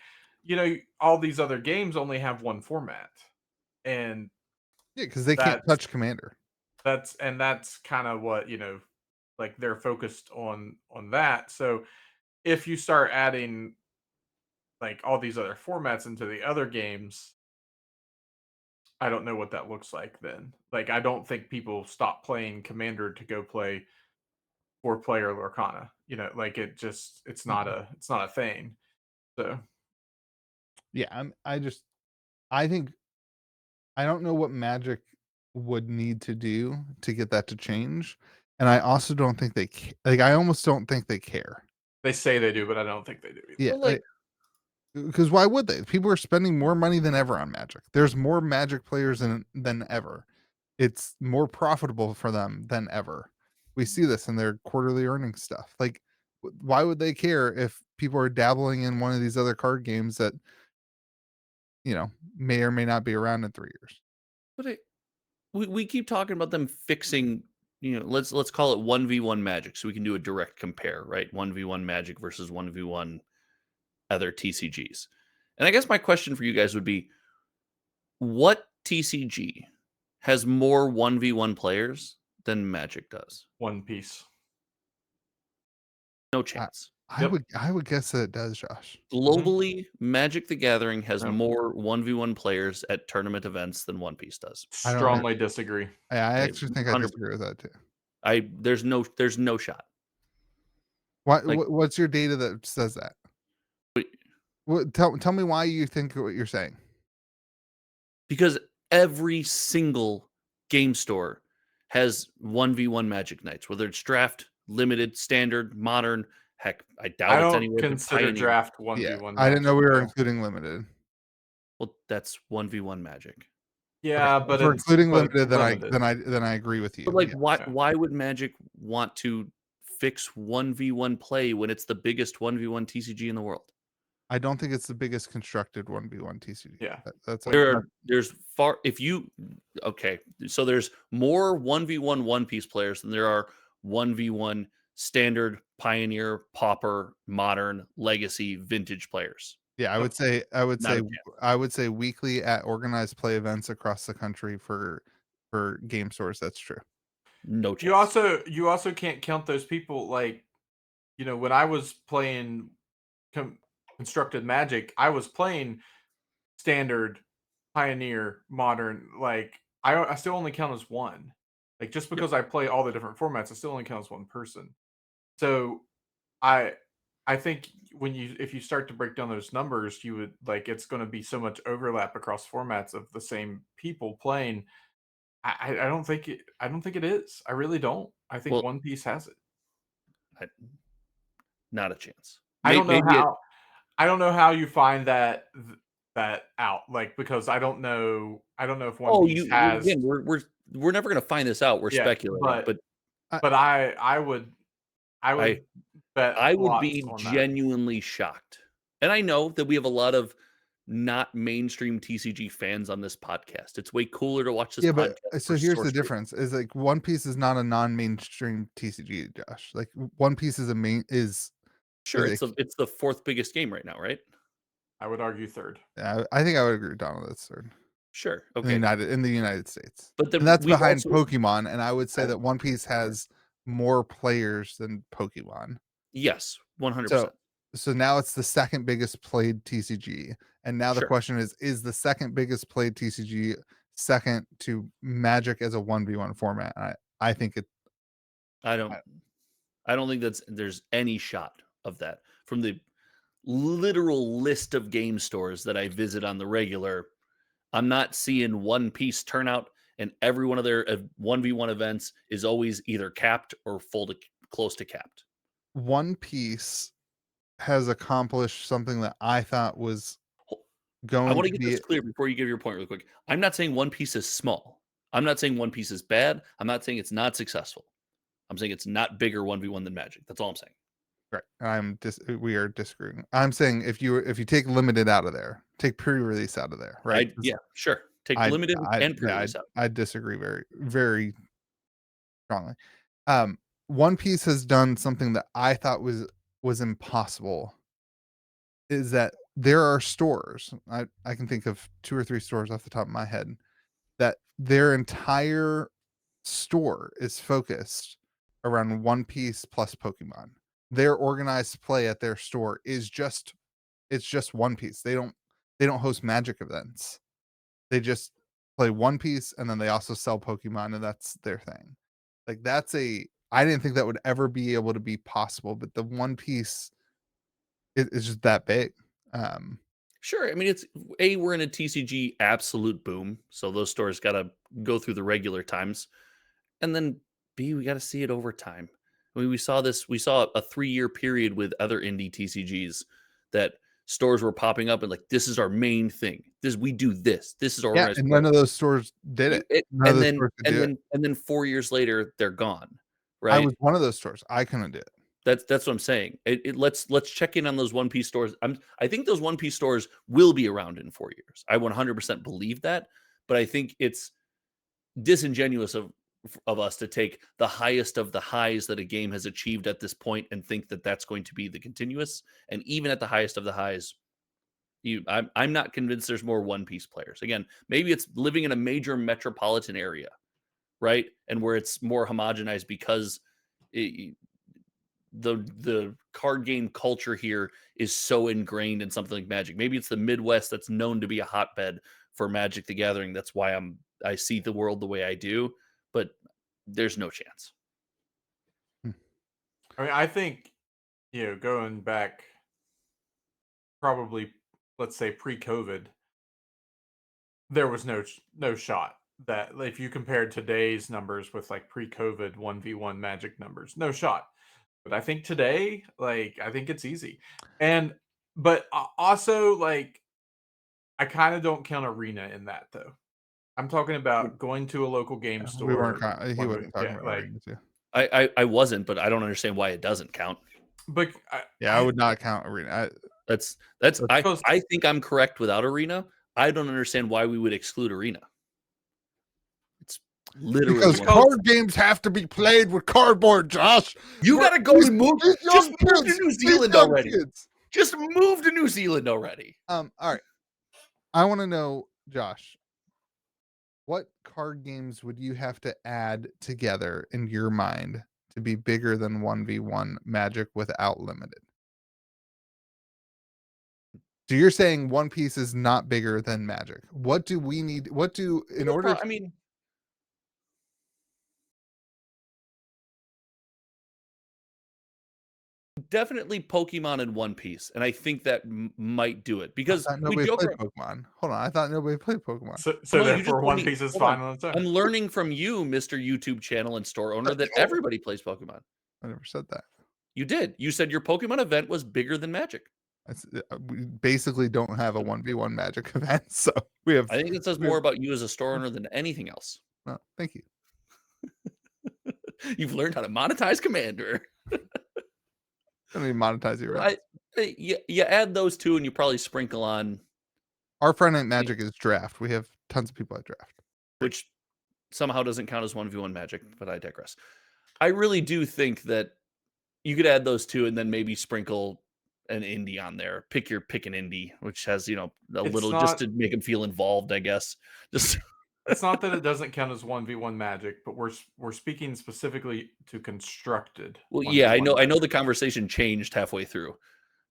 all these other games only have one format, and yeah, because they can't that's touch Commander. that's kind of what, like they're focused on that. So if you start adding like all these other formats into the other games, I don't know what that looks like then. Like, I don't think people stop playing Commander to go play 4-player Lorcana. Like Mm-mm. it's not a thing. So Yeah, I think I don't know what Magic would need to do to get that to change, and I also don't think like, I almost don't think they care. they say they do, but I don't think they do Yeah, either. Well, like, like, because why would they? People are spending more money than ever on Magic. There's more Magic players than ever. It's more profitable for them than ever. We see this in their quarterly earnings stuff. Like, why would they care if people are dabbling in one of these other card games that, may or may not be around in 3 years? but we keep talking about them fixing, let's call it 1v1 Magic so we can do a direct compare, right? 1v1 Magic versus 1v1 other TCGs. And I guess my question for you guys would be, what TCG has more 1v1 players than Magic does? One Piece. No I, chance. Yep. I would guess that it does, Josh. Mhm. Globally, Magic the Gathering has Yep. more 1v1 players at tournament events than One Piece does. I don't. Strongly disagree. I I actually think I 100. disagree with that too. There's no shot. Like, What's your data that says that? Tell me why you think what you're saying. because every single game store has 1v1 Magic nights, whether it's draft, limited, standard, modern. Heck, I I doubt it's don't anywhere but consider Pioneer. draft Yeah, 1v1 I didn't know Magic we were though. including limited. Well, that's 1v1 Magic. Okay, Yeah, if we're including but limited, limited. then I agree with But you. like, Yeah, Yeah. why would Magic want to fix 1v1 play when it's the biggest 1v1 TCG in the world? I don't think it's the biggest constructed 1v1 TCG. Yeah. That's Like, There's far if you okay, so there's more 1v1 One Piece players than there are 1v1 standard, Pioneer, Pauper, Modern, Legacy, Vintage players. yeah. yep. Not a chance. I would say weekly at organized play events across the country for game stores. That's true. No chance. You also can't count those people, like, when I was playing constructed Magic, I was playing standard, Pioneer, Modern. Like, I still only count as one. Like, just Yep. because I play all the different formats, I still only count as one person. So I I think if you start to break down those numbers, you would like it's going to be so much overlap across formats of the same people playing. I don't think it is. I really don't. I think Well, One Piece has it. I, not a chance. I don't know Maybe it. how I don't know how you find that out, like, because I don't know if One Oh, Piece you has. again. We're never going to find this out. We're Yeah, speculating, but I, but I I would bet I would lots be on that. genuinely shocked. And I know that we have a lot of not mainstream TCG fans on this podcast. It's way cooler to watch this yeah, but podcast so for here's the sorcery. difference: is like One Piece is not a non-mainstream TCG, Josh. Like One Piece is a main Sure, a it's the fourth biggest game right now, right? I would argue third. I think I would agree with Donald. That's third Sure. Okay. In the United States, But and then that's we've behind also Pokemon. And I would say I, that One Piece has more players than Pokemon. yes, So 100%. now it's the second biggest played TCG, and now the Sure. question is the second biggest played TCG second to Magic as a 1v1 format? I think it. I don't I, I don't think there's any shot of that. From the literal list of game stores that I visit on the regular, I'm not seeing One Piece turnout, and every one of their 1v1 events is always either capped or close to capped. One Piece has accomplished something that I thought was I going want to to get be. this clear before you give your point real quick. I'm not saying One Piece is small. I'm not saying One Piece is bad. I'm not saying it's not successful. I'm saying it's not bigger 1v1 than Magic. That's all I'm saying. Right. We are disagreeing. I'm saying if you take limited out of there, take pre-release out of there, right? Yeah, sure. Take I limited I and yeah, pre-release out. I disagree very, very strongly. Um, One Piece has done something that I thought was impossible. Is that there are stores, I can think of 2 or 3 stores off the top of my head, that their entire store is focused around One Piece plus Pokemon. Their organized play at their store is just it's just One Piece. They don't host Magic events. They just play One Piece and then they also sell Pokemon and that's their thing. Like that's a I didn't think that would ever be able to be possible, but the One Piece is just that big. Um Sure. I mean, we're in a TCG absolute boom, so those stores got to go through the regular times, and then B, we got to see it over time. I mean, we saw a 3-year period with other indie TCGs that stores were popping up and like, this is our main thing. We do this. This is our yeah, organized and play. none of those stores did it. None of those stores could do it. And then 4 years later, they're gone. I Right. was one of those stores. I couldn't do it. That's what I'm saying. Let's check in on those One Piece stores. I think those One Piece stores will be around in 4 years. I 100% believe that, but I think it's disingenuous of us to take the highest of the highs that a game has achieved at this point and think that that's going to be the continuous. And even at the highest of the highs, I'm not convinced there's more One Piece players. Again, maybe it's living in a major metropolitan area, right, and where it's more homogenized because the card game culture here is so ingrained in something like Magic. Maybe it's the Midwest that's known to be a hotbed for Magic the Gathering. That's why I see the world the way I do, but there's no chance. I mean, I think, going back probably, let's say pre-COVID, there was no shot that if you compared today's numbers with like pre-COVID 1v1 Magic numbers, no shot. But I think today, like, I think it's easy. And but also, like, I kind of don't count Arena in that though. I'm talking about going to a local game We weren't store. he wasn't talking Yeah, about like, arenas, yeah. I wasn't, but I don't understand why it doesn't count. but Yeah, I would not count arena. That's Because I think I'm correct without Arena. I don't understand why we would exclude Arena. It's literally Because one. card games have to be played with cardboard, Josh. You got to go and move. Just move to New Zealand already. Kids. Just move to New Zealand already. All right. I want to know, Josh, what card games would you have to add together in your mind to be bigger than 1v1 Magic without limited? So you're saying One Piece is not bigger than Magic. What do we need? What do in order? I mean, definitely Pokemon and One Piece, and I think that might do it I because thought we nobody joke played around. Pokemon. Hold on, I thought nobody played Pokemon. so Come on, you just therefore told One me. Piece is Hold fine on. on its own. I'm learning from you, Mr. YouTube channel and store owner, that everybody plays Pokemon. I never said that. You did. You said your Pokemon event was bigger than Magic. We basically don't have a 1v1 Magic event, so we have. I think it says more about you as a store owner than anything else. Well, thank you. You've learned how to monetize Commander. Don't even monetize your events. You add those two, and you probably sprinkle on, Our friend at Magic is Draft. We have tons of people at Draft. which somehow doesn't count as 1v1 Magic, but I digress. I really do think that you could add those two and then maybe sprinkle an indie on there. Pick an indie, which has, a little just to make them feel involved, I guess. Just It's not that it doesn't count as 1v1 Magic, but we're speaking specifically to constructed. well, yeah, I 1v1 know the Magic. conversation changed halfway through.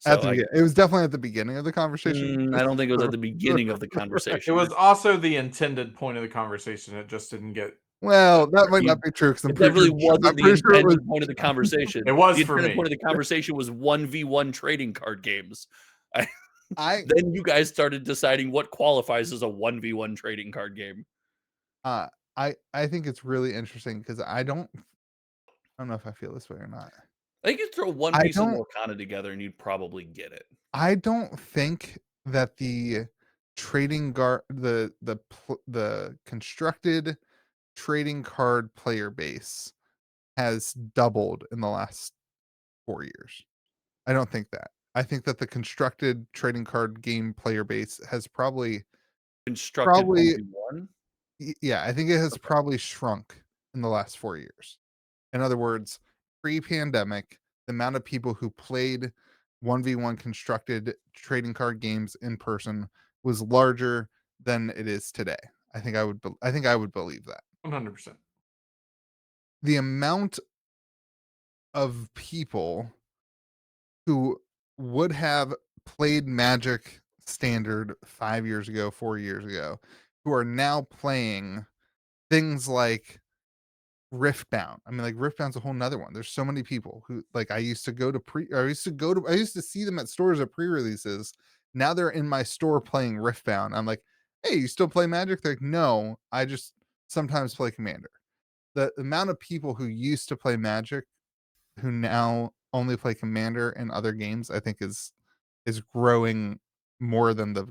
At So the it was definitely at the beginning of the conversation. I don't think it was at the beginning of the It conversation. was also the intended point of the conversation. It just didn't get. Well, that might not be true because It definitely wasn't I'm the pretty sure it was. intended point of the conversation. It was The for intended me. point of the conversation was 1v1 trading card games. I Then you guys started deciding what qualifies as a 1v1 trading card game. I think it's really interesting because I don't know if I feel this way or not. I think you throw One I Piece and don't- Lorcana together and you'd probably get it. I don't think that the trading guard the constructed trading card player base has doubled in the last 4 years. I don't think that. I think that the constructed trading card game player base has probably Constructed Probably 1v1? yeah, I think it has Okay. probably shrunk in the last 4 years. In other words, pre-pandemic, the amount of people who played 1v1 constructed trading card games in person was larger than it is today. I think I would believe that. 100%. The amount of people who would have played Magic Standard 5 years ago, 4 years ago, who are now playing things like Riftbound. I mean, like Riftbound's a whole nother one. There's so many people who like I used to go to I used to see them at stores at pre-releases. Now they're in my store playing Riftbound. I'm like, hey, you still play Magic? They're like, no, I just sometimes play Commander. The amount of people who used to play Magic who now only play Commander and other games, I think is growing more than the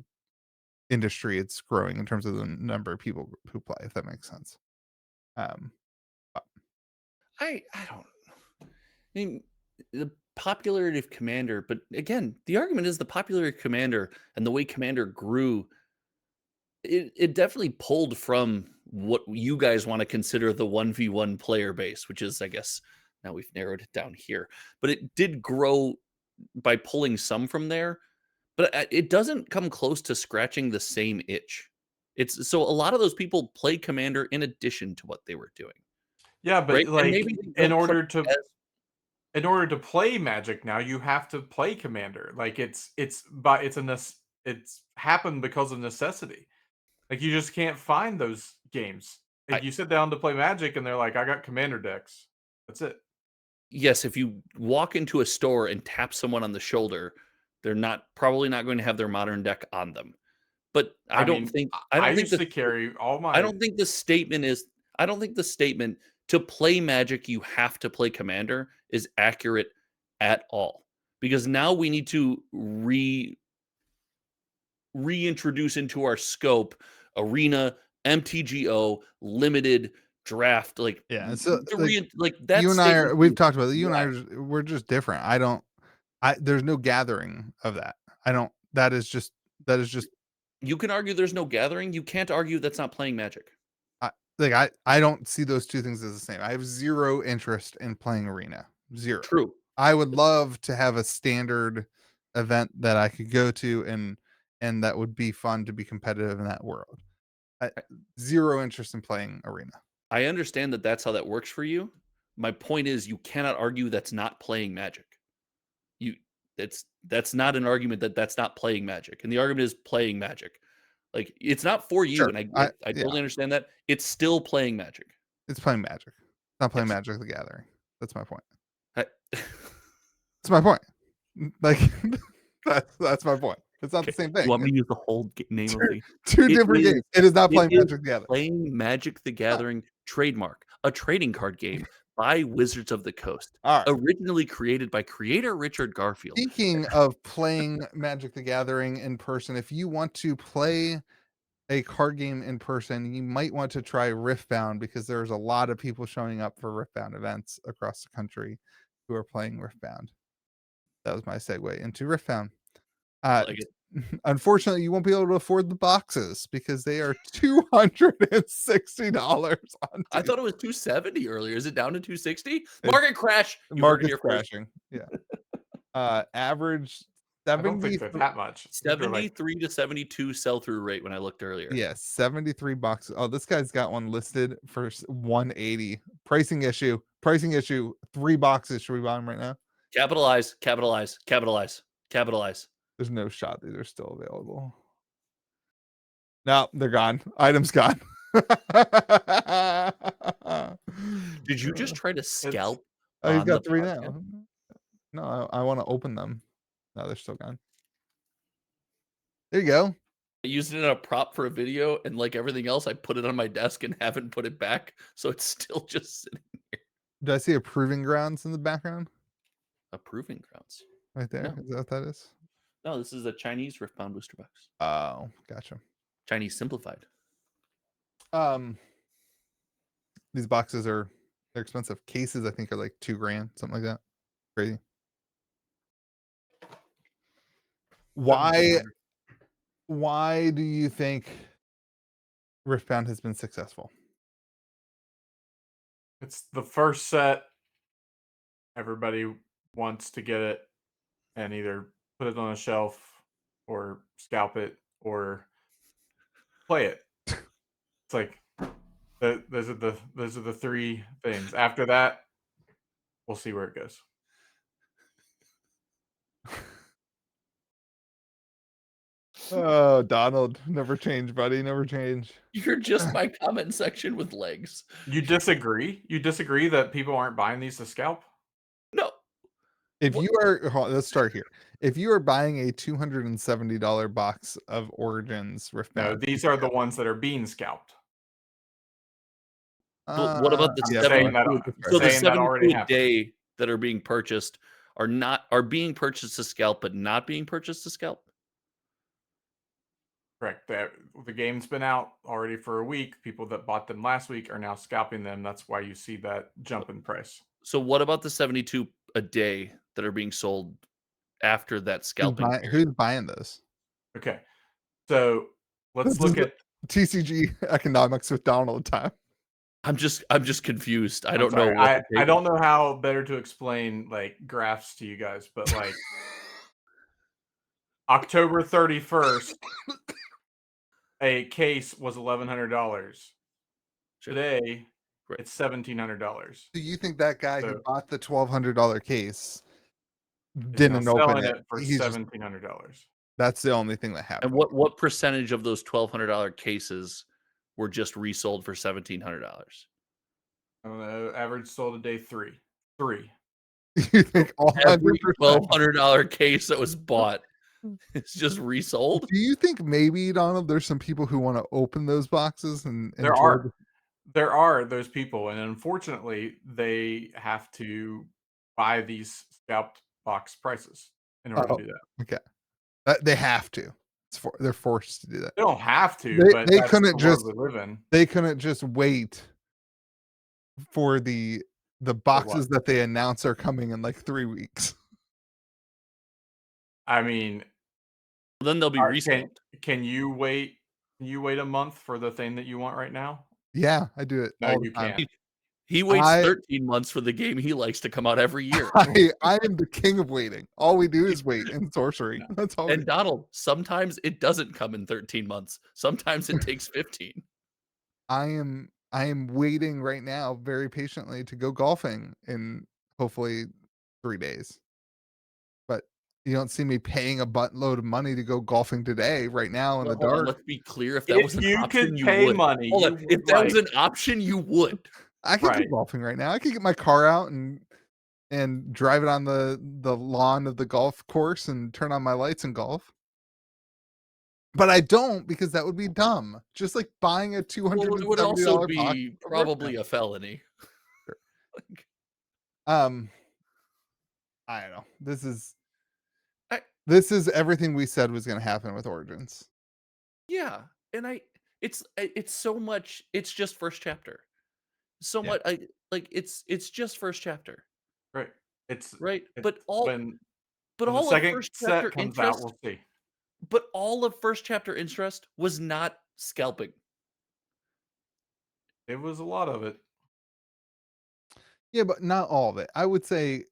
industry it's growing in terms of the number of people who play, if that makes sense. Um, I don't I mean, the popularity of Commander, but again, the argument is the popularity of Commander and the way Commander grew, it definitely pulled from what you guys want to consider the 1v1 player base, which is, I guess, now we've narrowed it down here. But it did grow by pulling some from there, but it doesn't come close to scratching the same itch. It's so a lot of those people play Commander in addition to what they were doing, Yeah, but right? And like maybe they in don't play order to as in order to play Magic now, you have to play Commander. Like it's happened because of necessity. Like you just can't find those games. I, Like you sit down to play Magic and they're like, I got Commander decks. That's it. yes, if you walk into a store and tap someone on the shoulder, they're probably not going to have their modern deck on them. But I mean, I used to carry all I my don't think the statement is I don't think the statement to play Magic you have to play Commander is accurate at all. Because now we need to reintroduce into our scope arena, MTGO, limited draft yeah, so like like that you and I statement are to we've me talked about it. You and I wild. are we're just different. I there's no gathering of that. I don't that is just You can argue there's no gathering. You can't argue that's not playing Magic. I like I don't see those two things as the same. I have zero interest in playing arena. Zero. True. I would love to have a standard event that I could go to and that would be fun to be competitive in that world. I, I zero interest in playing arena. I understand that that's how that works for you. My point is you cannot argue that's not playing Magic. You that's not an argument that that's not playing Magic. And the argument is playing Magic. Like it's not for you Sure. and I Yeah, totally understand that. It's still playing Magic. it's playing Magic. It's not playing Yes. Magic the Gathering. That's my point. I, That's my point. Like that's my point. It's not the okay. same You thing. want me It's to use the whole name of the two It different is games. It is not it playing is Magic together. playing Magic the Yeah. Gathering trademark, a trading card game by Wizards of the Coast, All right. originally created by creator Richard Garfield. Speaking of playing Magic the Gathering in person, if you want to play a card game in person, you might want to try Riftbound because there's a lot of people showing up for Riftbound events across the country who are playing Riftbound. That was my segue into Riftbound. I Uh, like it. Unfortunately, you won't be able to afford the boxes because they are $260 on I thought it was 270 earlier. Is it down to 260? It's Market crash. You heard it market's here first. crashing. Yeah. Average I don't think 70 they're that much. I think they're like 73 to 72 sell through rate when I looked earlier. yeah, 73 boxes. Oh, this guy's got one listed for 180. Pricing issue. Pricing issue. 3 boxes. Should we buy them right now? Capitalize, capitalize, capitalize, capitalize. There's no shot these are still available. No, they're gone. Items gone. Did you just try to scalp Oh, he's on the got 3 podcast? now. No, I want to open them. No, they're still gone. There you go. I used it in a prop for a video, and like everything else, I put it on my desk and haven't put it back, so it's still just sitting Do I see a proving grounds in the background? approving grounds. Right there. No. Is that what that is? No, this is a Chinese Riftbound booster box. Oh, gotcha. Chinese simplified. These boxes they're expensive. Cases I think are like $2,000, something like that. Crazy. Why 7,200. why do you think Riftbound has been successful. It's the first set. Everybody wants to get it and either put it on a shelf or scalp it or play it. It's like those are the three things. After that, we'll see where it goes. Oh, Donald, never change, buddy, never change. You're just my comment section with legs. You disagree? You disagree that people aren't buying these to scalp? No, If What- you are, let's start here. If you are buying a $270 box of Origins No, Riftbound, these are the ones that are being scalped. but what about the I'm yeah, saying 72? that- So the saying that already 72 a happened. day that are being purchased are being purchased to scalp, but not being purchased to scalp. Correct. The game's been out already for a week. People that bought them last week are now scalping them. That's why you see that jump in price. So what about the 72 a day that are being sold after that scalping period? who's buying those? Okay. So let's This look is at TCG Economics with Donald time. I'm just confused. I don't know sorry, what to I take. don't know how better to explain like graphs to you guys, but like October 31st, a case was $1,100. Sure. Today, Right. it's $1,700. Do you think that guy who So- bought the $1,200 case Is now didn't open selling it? it for He's just, $1,700. that's the only thing that happened. And what percentage of those $1,200 cases were just resold for $1,700? I don't know. Average sold a day 3. 3. You think all Every 100%? $1,200 case that was bought is just resold. Do you think maybe, Donald, there's some people who want to open those boxes and There enjoy are. There are those people, and unfortunately, they have to buy these scalped box prices in order Oh. to do that. Okay. They have to. They're forced to do that. They don't have to, They- but they that's couldn't the world just- we live in. They couldn't just wait for the boxes that they announce are coming in like 3 weeks. I mean, Then they'll be resold. can you wait? Can you wait a month for the thing that you want right now? Yeah, I do it No, all the you time. can't. He waits I- 13 months for the game he likes to come out every year. I am the king of waiting. All we do is wait in sorcery. Yeah. That's all. We And Donald, sometimes it doesn't come in 13 months. Sometimes it takes 15. I am waiting right now very patiently to go golfing in hopefully 3 days. But you don't see me paying a buttload of money to go golfing today, right now in the Hold on, dark. let's be clear. If that If was an you option, could you pay would. money, Hold on. you If would, that was like- an option, you would. I could Right. go golfing right now. I could get my car out and drive it on the lawn of the golf course and turn on my lights and golf. But I don't, because that would be dumb. Just like buying a Well, $270 it would also box be of probably Riftbound. a felony. Sure. Like, I don't know. This is I- this is everything we said was going to happen with Origins. yeah, and it's so much. It's just first chapter. So Yeah. much. It's just first chapter, Right. It's right? it's But all when but when the all of second first set chapter comes out, interest. we'll see. But all of first chapter interest was not scalping. It was a lot of it. Yeah, but not all of it. I would say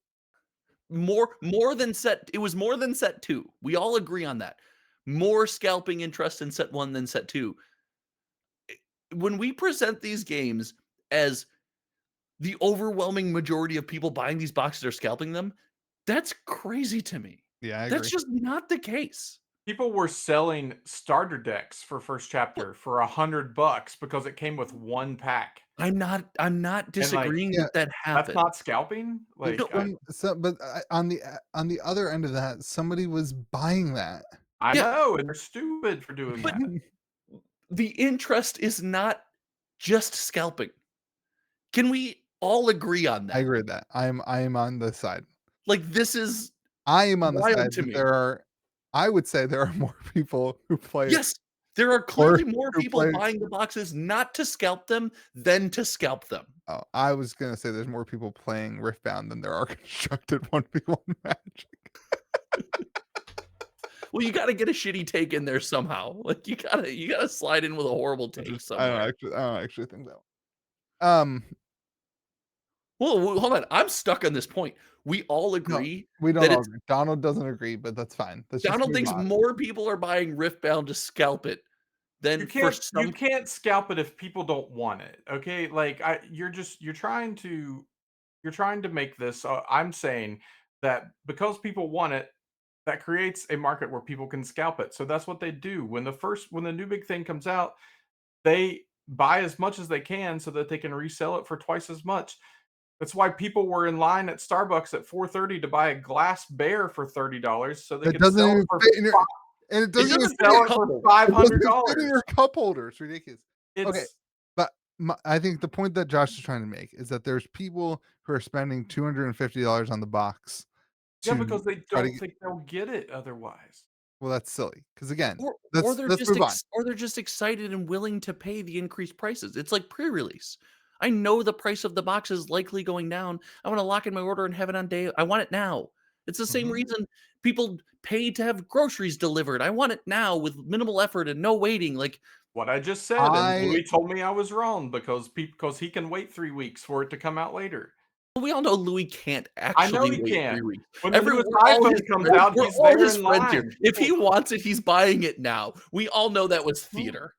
More than set. It was more than set 2. We all agree on that. More scalping interest in set 1 than set 2. When we present these games as the overwhelming majority of people buying these boxes are scalping them, that's crazy to me. yeah, I agree. That's just not the case. People were selling starter decks for first chapter for $100 because it came with one pack. I'm not disagreeing yeah, that That's happened. not scalping. Like, No, But on the other end of that, somebody was buying that. I Yeah. know, and they're stupid for doing But- that. The interest is not just scalping. Can we all agree on that? I agree with that. I am on the side. Like, this is I am on the Wild side to that me. there are. I would say there are more people who play. yes, there are clearly more who people play- buying the boxes not to scalp them than to scalp them. Oh, I was gonna say there's more people playing Riftbound than there are constructed 1v1 Magic. Well, you got to get a shitty take in there somehow. Like you gotta slide in with a horrible take somewhere. I don't actually think that. Well, hold on. I'm stuck on this point. We all No, agree we don't that all it's agree. Donald doesn't agree, but that's fine. Let's just Donald move thinks on. more people are buying Riftbound to scalp it than for You some. can't scalp it if people don't want it. Okay, like you're trying to make this. I'm saying that because people want it, that creates a market where people can scalp it. So that's what they do when the new big thing comes out. They buy as much as they can so that they can resell it for twice as much. That's why people were in line at Starbucks at 4:30 to buy a glass bear for $30 so they That could doesn't sell it even for fit in your, and it It doesn't even doesn't fit fit in in sell a it for couple. It doesn't fit in $500. your cup holder. It's ridiculous. Okay, It's but I think the point that Josh is trying to make is that there's people who are spending $250 on the box yeah, to because they try to don't get. think they'll get it otherwise. Well, that's silly. Because again, Or let's move on. they're just excited and willing to pay the increased prices. It's like pre-release. I know the price of the box is likely going down. I want to lock in my order and have it on day. I want it now. It's the same Mhm. reason people pay to have groceries delivered. I want it now with minimal effort and no waiting. Like What I just said, and I Louis told me I was wrong because he can wait 3 weeks for it to come out later. we all know Louis can't I know actually he wait 3 can. weeks. When the newest We're all his iPhone comes friends. out, We're he's all there his in friends here. line. If he wants it, he's buying it now. We all know that was Mhm. theater.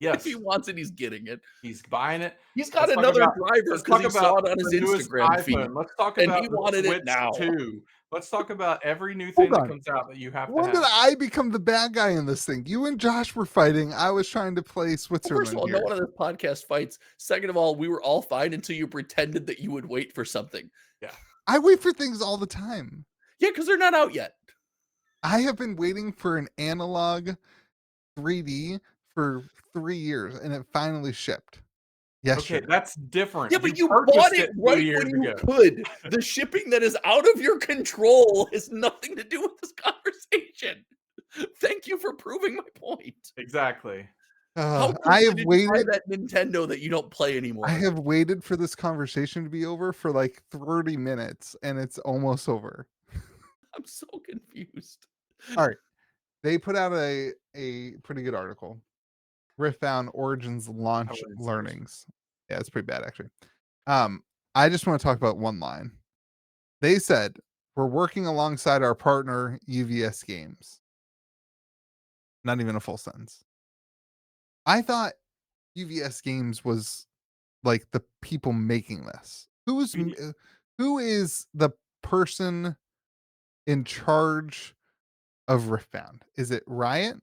If he Yes, wants it, he's getting it. he's buying it. He's got another driver Let's because talk he saw about it on his the newest Instagram feed, iPhone. Let's talk and he about the wanted it Switch now. 2. Let's talk about every new hold thing that on. comes out that you have to When did have. I become the bad guy in this thing? You and Josh were fighting. I was trying to play Well, first of Switzerland all, no here. one on this podcast fights. Second of all, we were all fine until you pretended that you would wait for something. Yeah. I wait for things all the time. Yeah, because they're not out yet. I have been waiting for an analog 3D for 3 years, and it finally shipped Okay, yesterday. that's different. Yeah, but you bought purchased it 2 right years when you ago. could. The shipping that is out of your control has nothing to do with this conversation. Thank you for proving my point. Exactly. How I quickly have did you buy waited. that Nintendo that you don't play anymore? I have waited for this conversation to be over for like 30 minutes, and it's almost over. I'm so confused. All right, they put out a pretty good article. Riftbound Origins launch wouldn't say it. learnings. Yeah, it's pretty bad actually. I just want to talk about one line. They said we're working alongside our partner UVS Games. Not even a full sentence. I thought UVS Games was like the people making this. Who is the person in charge of Riftbound? Is it Riot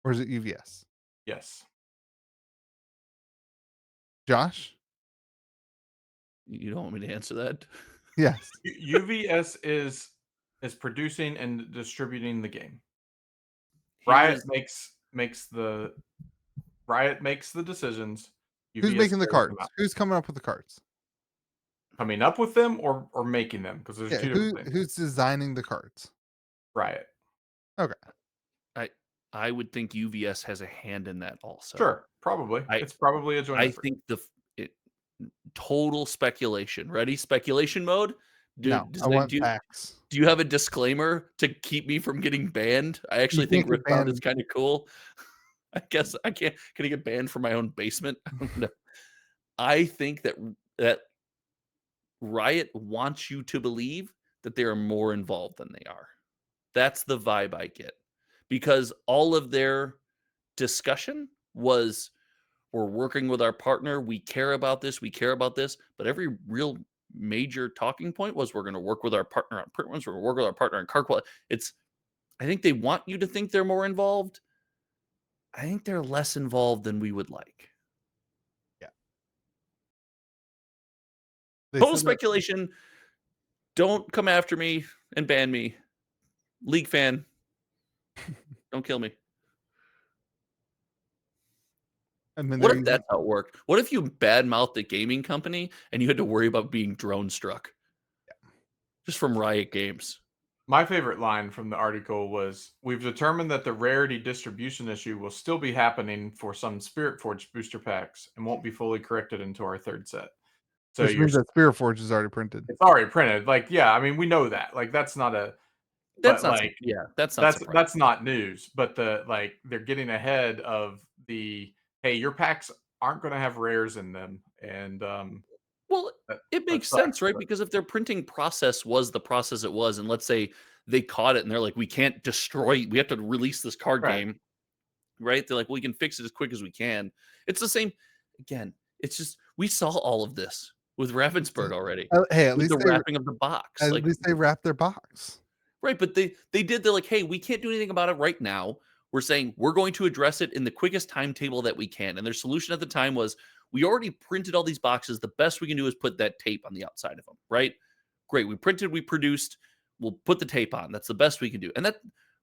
or is it UVS? Yes. Josh? You don't want me to answer that? Yes. UVS is producing and distributing the game. Here Riot is makes the decisions. Who's UVS making the carries them cards? out. Who's coming up with the cards? Coming up with them or making them? Because there's Yeah, two different things. who's designing the cards? Riot. Okay. I would think UVS has a hand in that also. Sure, probably. It's probably a joint I effort. think total speculation. Ready? Speculation mode? No, I want facts. Do you have a disclaimer to keep me from getting banned? I actually think can't get Riftbound is banned. kind of cool. I guess I can't. Can I get banned from my own basement? I think that Riot wants you to believe that they are more involved than they are. That's the vibe I get. Because all of their discussion was, we're working with our partner, we care about this, but every real major talking point was, we're going to work with our partner on print runs, we're going to work with our partner on card quality. I think they want you to think they're more involved. I think they're less involved than we would like. Yeah. Total speculation. Don't come after me and ban me. League fan. Don't kill me. What if that's how it worked? What if you badmouthed a gaming company and you had to worry about being drone struck? Yeah. Just from Riot Games. My favorite line from the article was, we've determined that the rarity distribution issue will still be happening for some Spirit Forge booster packs and won't be fully corrected into our third set. So which means that Spirit Forge is already printed. It's already printed. Like, yeah, I mean, we know that. Like, that's not a That's But not like that's not surprising. that's not news. But they're getting ahead of the hey, your packs aren't going to have rares in them, and Well, that it that makes sense, sucks. right? But Because if their printing process was the process it was, and let's say they caught it and they're like, we can't destroy, we have to release this card right, game, right? They're like, we can fix it as quick as we can. It's the same. Again, it's just we saw all of this with Ravensburg already, Hey, with the wrapping of the box. at Like, least they wrap their box. right, but they're like, hey, we can't do anything about it right now. We're saying we're going to address it in the quickest timetable that we can. And their solution at the time was we already printed all these boxes. The best we can do is put that tape on the outside of them, right? Great. We printed, we produced, we'll put the tape on. That's the best we can do. And that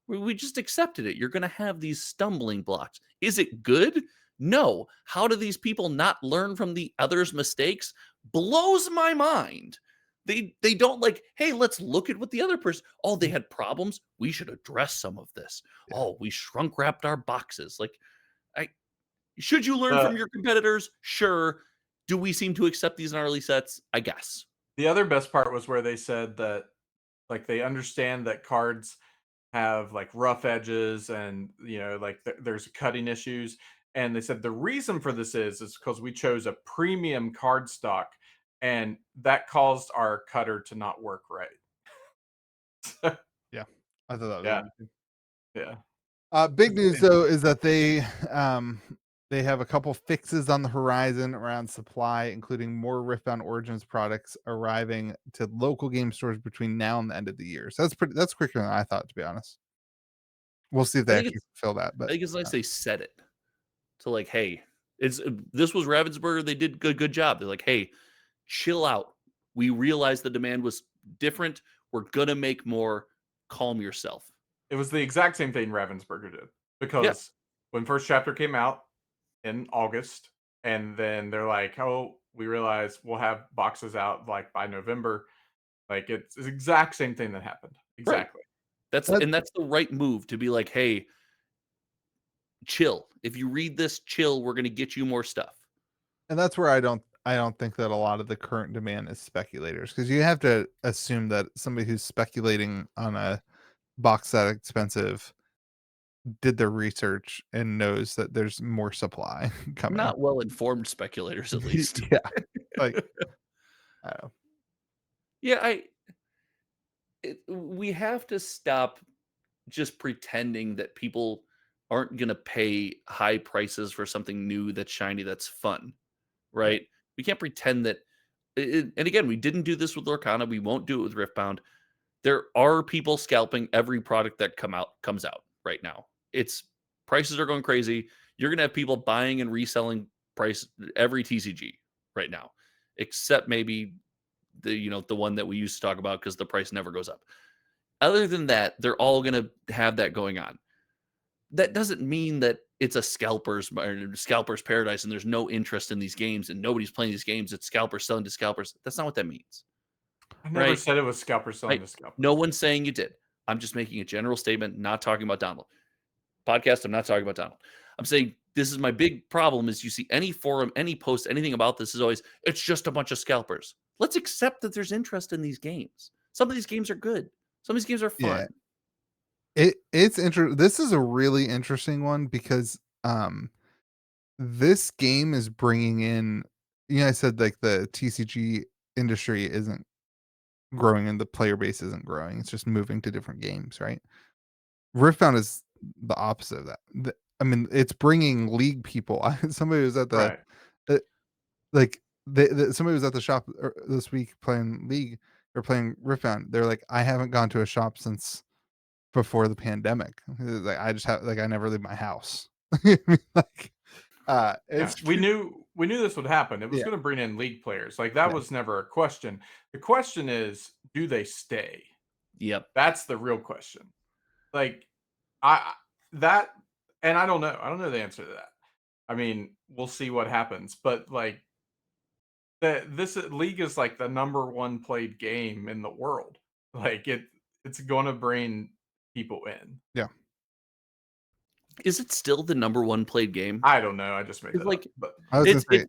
we just accepted it. You're going to have these stumbling blocks. Is it good? No. How do these people not learn from the others' mistakes? Blows my mind. They don't like, hey, let's look at what the other person. Oh, they had problems. We should address some of this. Yeah. Oh, we shrunk wrapped our boxes. Like, I should you learn the from your competitors? Sure. Do we seem to accept these in early sets? I guess. the other best part was where they said that like they understand that cards have like rough edges and like there's cutting issues, and they said the reason for this is because we chose a premium card stock, and that caused our cutter to not work right. Yeah, I thought that was Yeah, interesting. yeah. Big news though is that they have a couple fixes on the horizon around supply, including more Riftbound Origins products arriving to local game stores between now and the end of the year. So that's quicker than I thought, to be honest. We'll see if I they think actually it's fulfill that. I But think it's nice they said it. To like, hey, it's this was Ravensburger. They did good job. They're like, hey, chill out. We realized the demand was different. We're gonna make more. Calm yourself. It was the exact same thing Ravensburger did, Yeah, because when first chapter came out in August, and then they're like, "Oh, we realize we'll have boxes out like by November." Like it's the exact same thing that happened. right. Exactly. that, That's the right move to be like, hey, chill. If you read this, chill. We're gonna get you more stuff. and that's where I don't think that a lot of the current demand is speculators, because you have to assume that somebody who's speculating on a box that expensive did their research and knows that there's more supply coming. Not well informed speculators, at least. Yeah, like I don't know. Yeah, we have to stop just pretending that people aren't going to pay high prices for something new that's shiny that's fun, Yeah. right? We can't pretend that and again, we didn't do this with Lorcana, we won't do it with Riftbound. There are people scalping every product that comes out right now. It's prices are going crazy. You're going to have people buying and reselling price every TCG right now, except maybe the one that we used to talk about because the price never goes up. Other than that, they're all going to have that going on. That doesn't mean that it's a scalper's paradise and there's no interest in these games and nobody's playing these games. It's scalpers selling to scalpers. That's not what that means, I never right? said it was scalpers selling to No scalpers. one's saying you did. I'm just making a general statement, not talking about Donald. Podcast, I'm not talking about Donald. I'm saying this is my big problem is you see any forum, any post, anything about this is always, it's just a bunch of scalpers. Let's accept that there's interest in these games. Some of these games are good. Some of these games are Yeah, fun. it's interesting. This is a really interesting one because this game is bringing in, I said like the TCG industry isn't growing and the player base isn't growing. It's just moving to different games, right? Riftbound is the opposite of that. I mean, it's bringing league people. Somebody was at the Right. uh, somebody was at the shop this week playing League or playing Riftbound. They're like, I haven't gone to a shop since before the pandemic. Like I just have, like, I never leave my house. Like Yeah. it's We knew this would happen. It was yeah, going to bring in league players. Like that yeah, was never a question. The question is, do they stay? Yep. That's the real question. Like I that and I don't know. I don't know the answer to that. I mean, we'll see what happens. But like this league is like the number one played game in the world. Like it's going to bring people in. yeah. Is it still the number one played game? I don't know. I just made It's that up. like But I was gonna say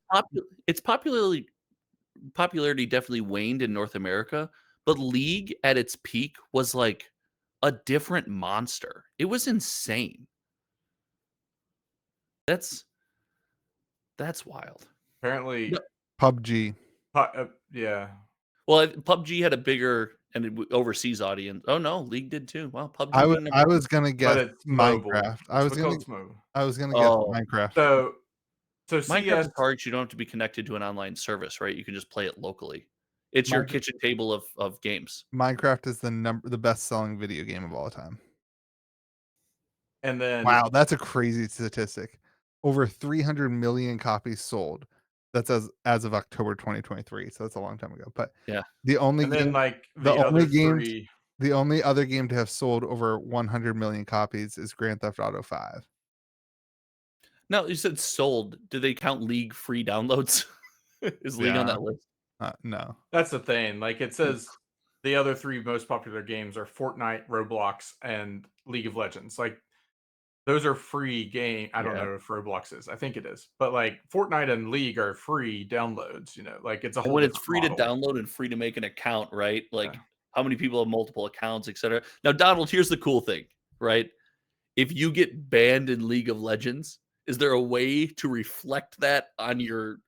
it's popularity definitely waned in North America, but League at its peak was like a different monster. It was insane. That's wild. Apparently, No. PUBG. yeah. Well, PUBG had a bigger and overseas audience. Oh no, League did too. Wow, PUBG I being I number was gonna But guess it's mobile. Minecraft. That's what it's mobile. I was gonna guess Oh, Minecraft. So Minecraft CS is hard. You don't have to be connected to an online service, right? You can just play it locally. It's your Minecraft, kitchen table of games. Minecraft is the best selling video game of all time. and then Wow, that's a crazy statistic. Over 300 million copies sold. That's as of October 2023. So that's a long time ago. But Yeah. the only and then game, like the the other only game, three. the only other game to have sold over 100 million copies is Grand Theft Auto 5. Now you said sold. Do they count League free downloads? Is League on Yeah. that list? No. That's the thing. Like it says the other three most popular games are Fortnite, Roblox, and League of Legends. Like those are free game. I don't Yeah. know if Roblox is. I think it is. But like Fortnite and League are free downloads, like it's a And whole when it's different free model. to download and free to make an account, right? Like Yeah. how many people have multiple accounts, etc. Now, Donald, here's the cool thing, right? If you get banned in League of Legends, is there a way to reflect that on your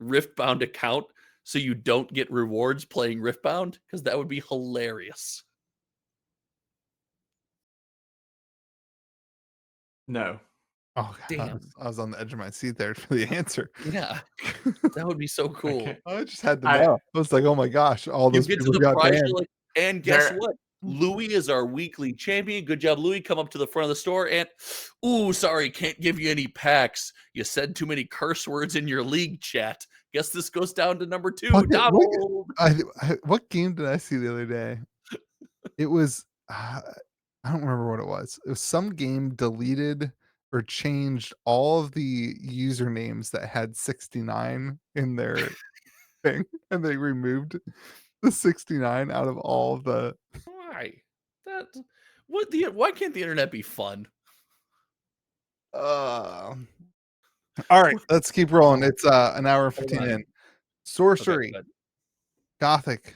Riftbound account so you don't get rewards playing Riftbound? Because that would be hilarious. No. Oh God, Damn. I was on the edge of my seat there for the answer. Yeah, that would be so cool. can't- I just had to I- know. I was like, oh my gosh, all You those get to people the got prize, banned. you're like, and guess There- what? Louis is our weekly champion. Good job, Louis. Come up to the front of the store and, ooh, sorry, can't give you any packs. You said too many curse words in your league chat. Guess this goes down to number 2. Donald. What game did I see the other day? It was I don't remember what it was. It was some game deleted or changed all of the usernames that had 69 in their thing, and they removed the 69 out of all the. Why? Why can't the internet be fun? All right, let's keep rolling. It's an hour and 15 on. in. Okay, Sorcery, good. Gothic.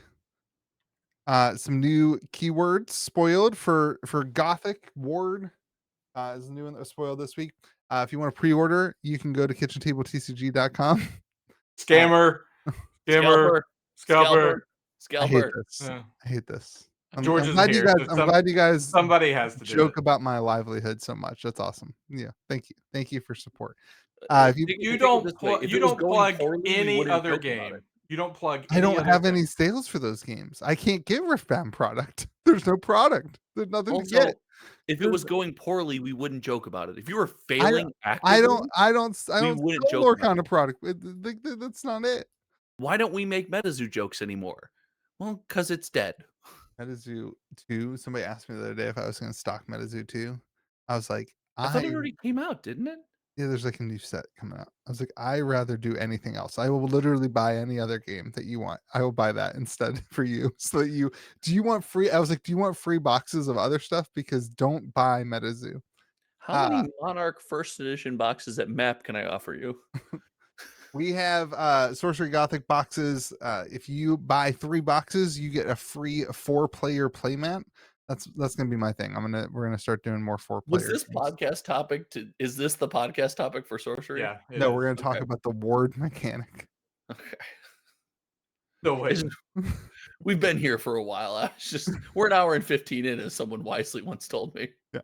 Some new keywords spoiled for Gothic. Ward is the new one that was spoiled this week. If you want to pre-order, you can go to KitchenTableTCG.com. Scammer. Scalper. Scalper. I hate Scalper. this. Yeah. I hate this. I'm George isn't glad you here, guys. so I'm glad you guys Somebody has to do joke it. about my livelihood so much. That's awesome. Yeah, thank you. Thank you for support. If you, You Think don't of it this way, plug. if You it was don't going plug poorly, we any wouldn't other joke about game. it. You don't plug. I any don't other have game. any sales for those games. I can't get Riftbound product. There's no product. There's nothing to Also, get. if it was going poorly, we wouldn't joke about it. If you were I failing I actively, don't. I don't. I we don't wouldn't sell joke more about kind it. of product. That's not it. Why don't we make MetaZoo jokes anymore? Well, because it's dead. MetaZoo 2. Somebody asked me the other day if I was going to stock MetaZoo 2. I was like, I thought it already came out, didn't it? yeah, there's like a new set coming out. I was like, I rather do anything else. I will literally buy any other game that you want. I will buy that instead for you. So that do you want free? I was like, do you want free boxes of other stuff? Because don't buy MetaZoo. How many Monarch First Edition boxes at Map can I offer you? We have Sorcery Gothic boxes. If you buy 3 boxes, you get a free 4-player playmat. That's gonna be my thing. We're gonna start doing more 4-player. Was this podcast topic is this the podcast topic for sorcery? Yeah. No, we're gonna talk about the ward mechanic. Okay. No way. We've been here for a while. We're an hour and 15 in, as someone wisely once told me. Yeah.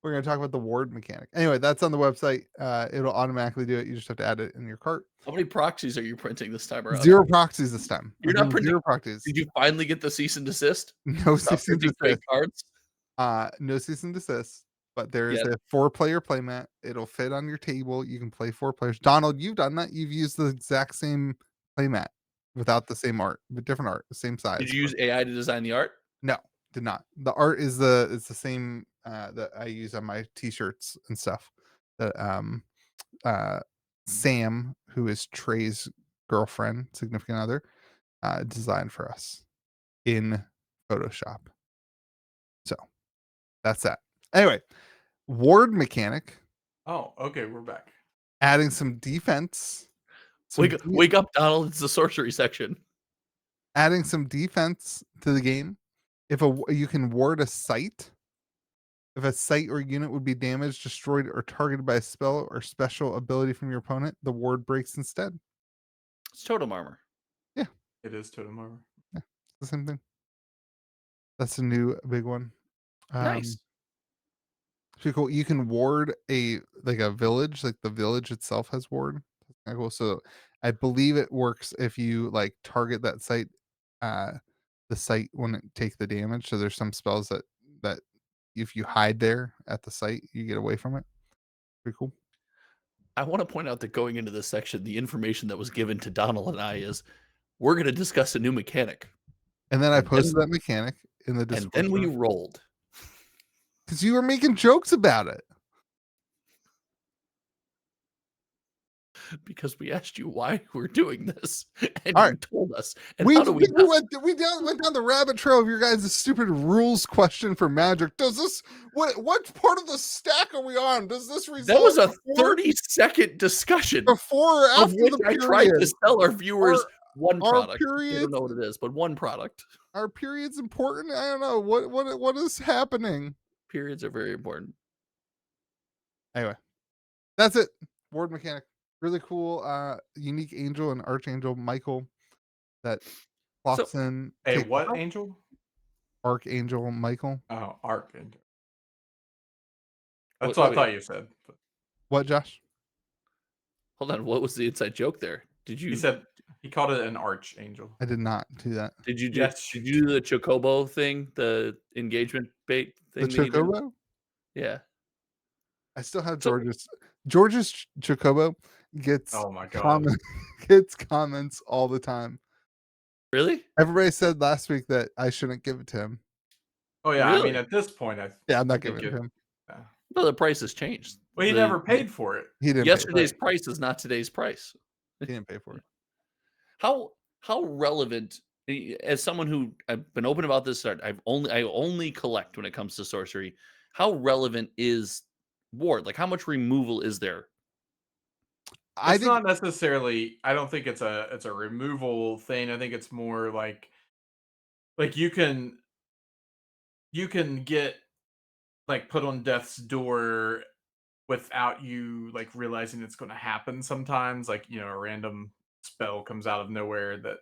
We're going to talk about the ward mechanic. Anyway, that's on the website. It'll automatically do it. You just have to add it in your cart. How many proxies are you printing this time around? 0 proxies this time. You're not printing 0 proxies. Did you finally get the cease and desist? No Stop cease and printing fake desist. cards? No cease and desist. But there is a 4-player playmat. It'll fit on your table. You can play 4 players. Donald, you've done that. You've used the exact same playmat without the same art, but different art, the same size. Did you use AI to design the art? No, did not. The art is the same that I use on my t-shirts and stuff. That Sam, who is Trey's girlfriend, significant other, designed for us in Photoshop. So that's that. Anyway, ward mechanic. Oh, okay, we're back. Adding some defense. Wake up, Donald. It's the sorcery section. Adding some defense to the game. if you can ward a site. If a site or unit would be damaged, destroyed, or targeted by a spell or special ability from your opponent, the ward breaks instead. It's totem armor. Yeah, It is totem armor. yeah, it's the same thing. That's a new big one. Nice. Pretty cool. You can ward a village, like the village itself has ward. That's kinda cool. So I believe it works if you like target that site, the site wouldn't take the damage. So there's some spells that if you hide there at the site, you get away from it. Pretty cool. I want to point out that going into this section, the information that was given to Donald and I is we're going to discuss a new mechanic. And then I And posted then- that mechanic in the And Discord then we rolled. because you were making jokes about it. Because we asked you why we're doing this, and All you right. told us. And We how do we not? went down the rabbit trail of your guys' stupid rules question for Magic. Does this what part of the stack are we on? Does this result That was a before, 30-second discussion before or of after which the I period? tried to sell our viewers one our product. They periods- don't know what it is, but one product. Are periods important? I don't know. What is happening? Periods are very important. Anyway, that's it. Ward mechanic. Really cool. Unique angel and archangel Michael that plops in. A takes what out. angel? Archangel Michael. Oh, archangel. That's Wait, what I thought you said. But What, Josh? Hold on. What was the inside joke there? Did you? he said he called it an archangel. I did not do that. Did you do? Yes. Did you do the Chocobo thing, the engagement bait The thing? that you did? Chocobo? Yeah. I still have So- George's Chocobo gets Oh my god. gets comments all the time. Really? Everybody said last week that I shouldn't give it to him. Oh yeah. I Really? mean, at this point, Yeah, I'm not I think giving it to him. No, the price has changed. Well, he The- never paid for it. He didn't. Yesterday's Right. price is not today's price. He didn't pay for it. How relevant? As someone who I've been open about this, I only collect when it comes to sorcery. How relevant is ward? Like, how much removal is there? I It's think not necessarily. I don't think it's a removal thing. I think it's more like you can get like put on death's door without you like realizing it's going to happen sometimes. Like, a random spell comes out of nowhere that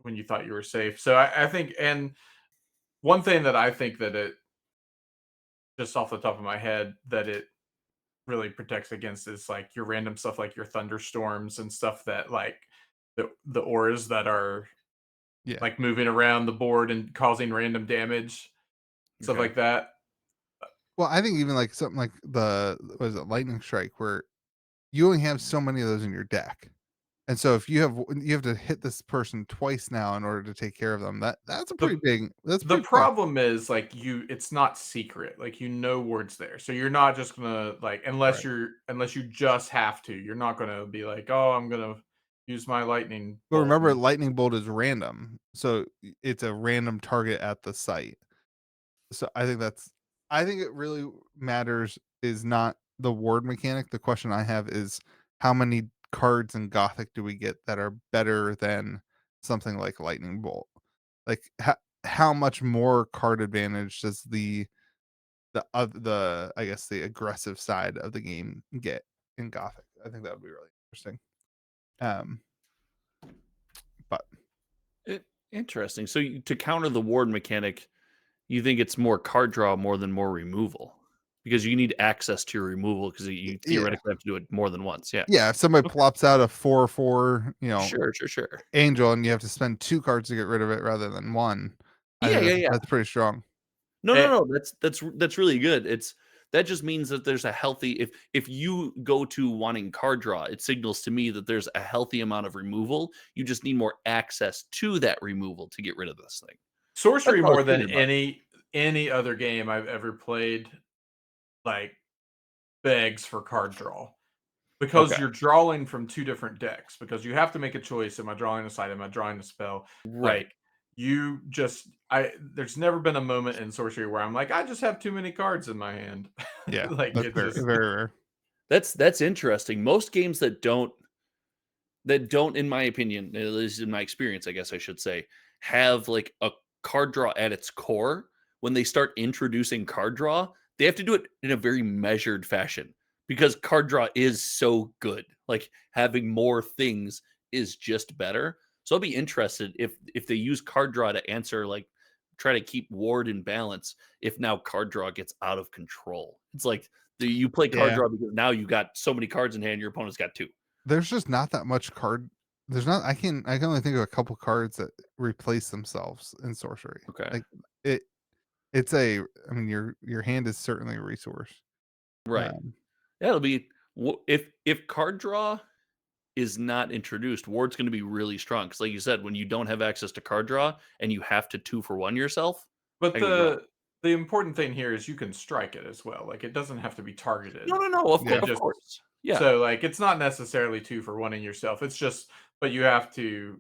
when you thought you were safe. So I think, and one thing that I think that it, just off the top of my head, that it really protects against is like your random stuff, like your thunderstorms and stuff that like the auras that are Yeah. like moving around the board and causing random damage, stuff Okay. like that. well, I think even like something like lightning strike, where you only have so many of those in your deck. And so if you have to hit this person twice now in order to take care of them, that's a pretty big. That's The pretty tough. problem is like it's not secret. Like words there. So you're not just gonna like unless you just have to, you're not gonna be like, oh, I'm gonna use my lightning. But bolt remember, and- lightning bolt is random, so it's a random target at the site. So I think it really matters is not the ward mechanic. The question I have is how many cards in Gothic do we get that are better than something like lightning bolt? Like how much more card advantage does the I guess the aggressive side of the game get in Gothic? I think that would be really interesting. But Interesting. So to counter the ward mechanic, you think it's more card draw more than more removal, because you need access to your removal because you theoretically have to do it more than once. Yeah. yeah, if somebody Okay. plops out a 4/4, Sure. angel, and you have to spend 2 cards to get rid of it rather than 1. Yeah. That's pretty strong. No. That's really good. That just means that there's a healthy, if you go to wanting card draw, it signals to me that there's a healthy amount of removal. You just need more access to that removal to get rid of this thing. Sorcery That's what I was more than thinking about. any other game I've ever played, like begs for card draw. Because Okay. you're drawing from 2 different decks, because you have to make a choice. Am I drawing a side? Am I drawing a spell? Right. Like, there's never been a moment in sorcery where I'm like, I just have too many cards in my hand. Yeah, like that's it very, just very rare. That's interesting. Most games that don't, in my opinion, at least in my experience, I guess I should say, have like a card draw at its core, when they start introducing card draw, they have to do it in a very measured fashion because card draw is so good. Like having more things is just better. So I'll be interested if they use card draw to answer like try to keep ward in balance if now card draw gets out of control. It's like you play card Yeah. draw because now you got so many cards in hand, your opponent's got two. There's just not that much card. There's not. I can only think of a couple cards that replace themselves in sorcery. Okay. Like it. It's a. I mean, your hand is certainly a resource. Right. Um, Yeah, it'll be if card draw is not introduced, ward's going to be really strong. Because, like you said, when you don't have access to card draw and you have to 2-for-1 yourself, But that can be rough. the important thing here is you can strike it as well. Like it doesn't have to be No, targeted. no, no. Of Yeah. course, It of just course. Yeah, so like it's not necessarily 2 for 1 in yourself. It's just but you have to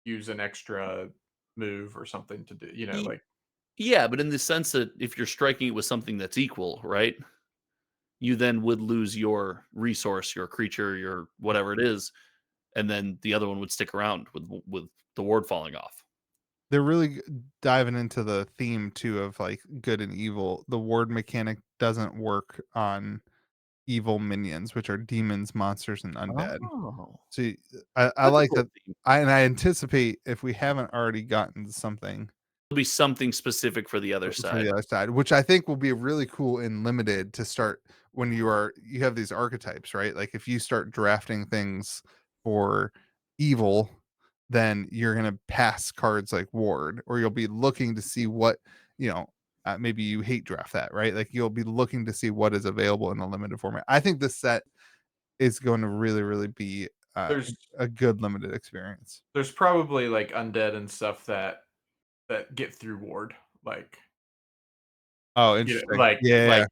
use an extra move or something to do, Y- like yeah. But in the sense that if you're striking it with something that's equal, right, you then would lose your resource, your creature, your whatever it is, and then the other one would stick around with the ward falling off. they're really diving into the theme too of like good and evil. The ward mechanic doesn't work on evil minions, which are demons, monsters, and undead. Oh, So I that's a like cool that. theme. I anticipate if we haven't already gotten something There'll be something specific for the other for side. the other side, which I think will be really cool in limited to start when you have these archetypes, right? Like if you start drafting things for evil, then you're gonna pass cards like ward, or you'll be looking to see what you know. Maybe you hate draft that, right? Like you'll be looking to see what is available in the limited format. I think this set is going to really, really be there's a good limited experience. there's probably like undead and stuff that get through ward. Like Oh, interesting. like Yeah.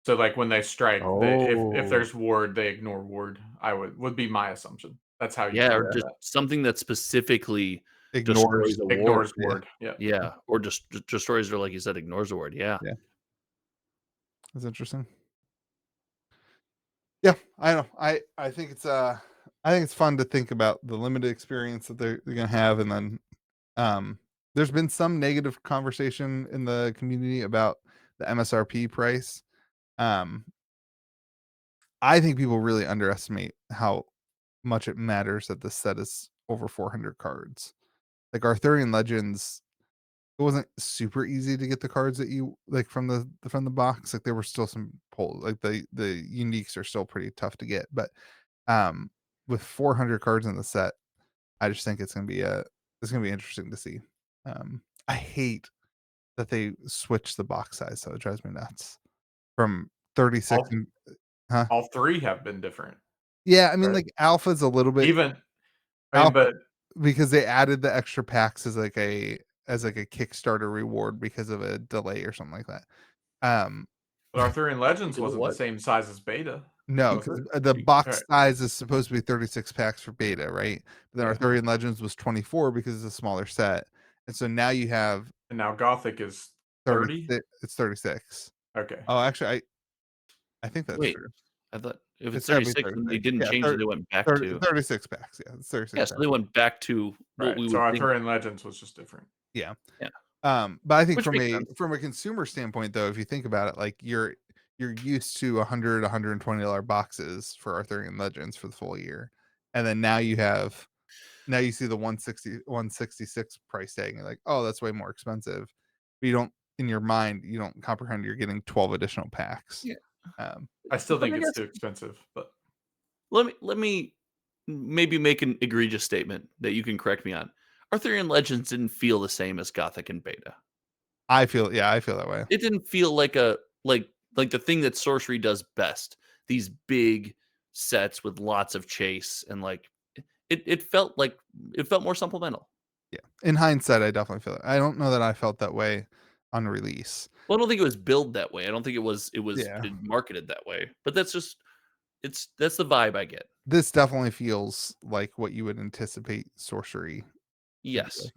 so like when they strike, if Oh. there's ward, they ignore ward. I would be my assumption. That's how you Yeah, or play just that. something that specifically Ignores. destroys a ward. Ignores ward. Yeah. Yeah, or just destroys or like you said, ignores a ward. Yeah. Yeah. That's interesting. Yeah, I know. I think I think it's fun to think about the limited experience that they're gonna have, and then there's been some negative conversation in the community about the MSRP price. Um, I think people really underestimate how much it matters that this set is over 400 cards. Like Arthurian Legends, it wasn't super easy to get the cards that you like from the box. Like there were still some polls, like the uniques are still pretty tough to get, but um with 400 cards in the set, I just think it's gonna be interesting to see. I hate that they switch the box size, so it drives me nuts from 36 All and huh? all three have been different, Yeah, I mean right? like alpha's a little bit Even I mean, alpha but because they added the extra packs as like a Kickstarter reward because of a delay or something like that. Um, Arthurian Legends Because of wasn't the what? same size as beta, no, was because it? the You box Alright, size is supposed to be 36 packs for beta, right? But then yeah, Arthurian Legends was 24 because it's a smaller set. And so now you have and now Gothic is 30? 36. It's 36. Okay. Oh, actually, I think that's wait, true. I thought if it's It's gotta be 36 and they 36. didn't Yeah, change it, they went back to 36 packs. Yeah, it's 36 yeah, so packs. they went back to what Right, we so would think. Arthurian Legends was just different. Yeah. Yeah, But I think which makes sense. from a consumer standpoint, though, if you think about it, like you're used to 100 $120 boxes for Arthurian Legends for the full year, and then now you see the 166 price tag, and you're like, oh, that's way more expensive. But you don't in your mind you don't comprehend you're getting 12 additional packs. Yeah, Um, I still but think I it's guess too expensive, but let me maybe make an egregious statement that you can correct me on. Arthurian Legends didn't feel the same as Gothic and Beta. I feel that way. It didn't feel like a like the thing that sorcery does best. These big sets with lots of chase and like it felt like it felt more supplemental. Yeah. In hindsight, I definitely feel it. I don't know that I felt that way on release. Well, I don't think it was billed that way. I don't think it was Yeah. marketed that way. But that's just that's the vibe I get. This definitely feels like what you would anticipate sorcery to be Yes. like.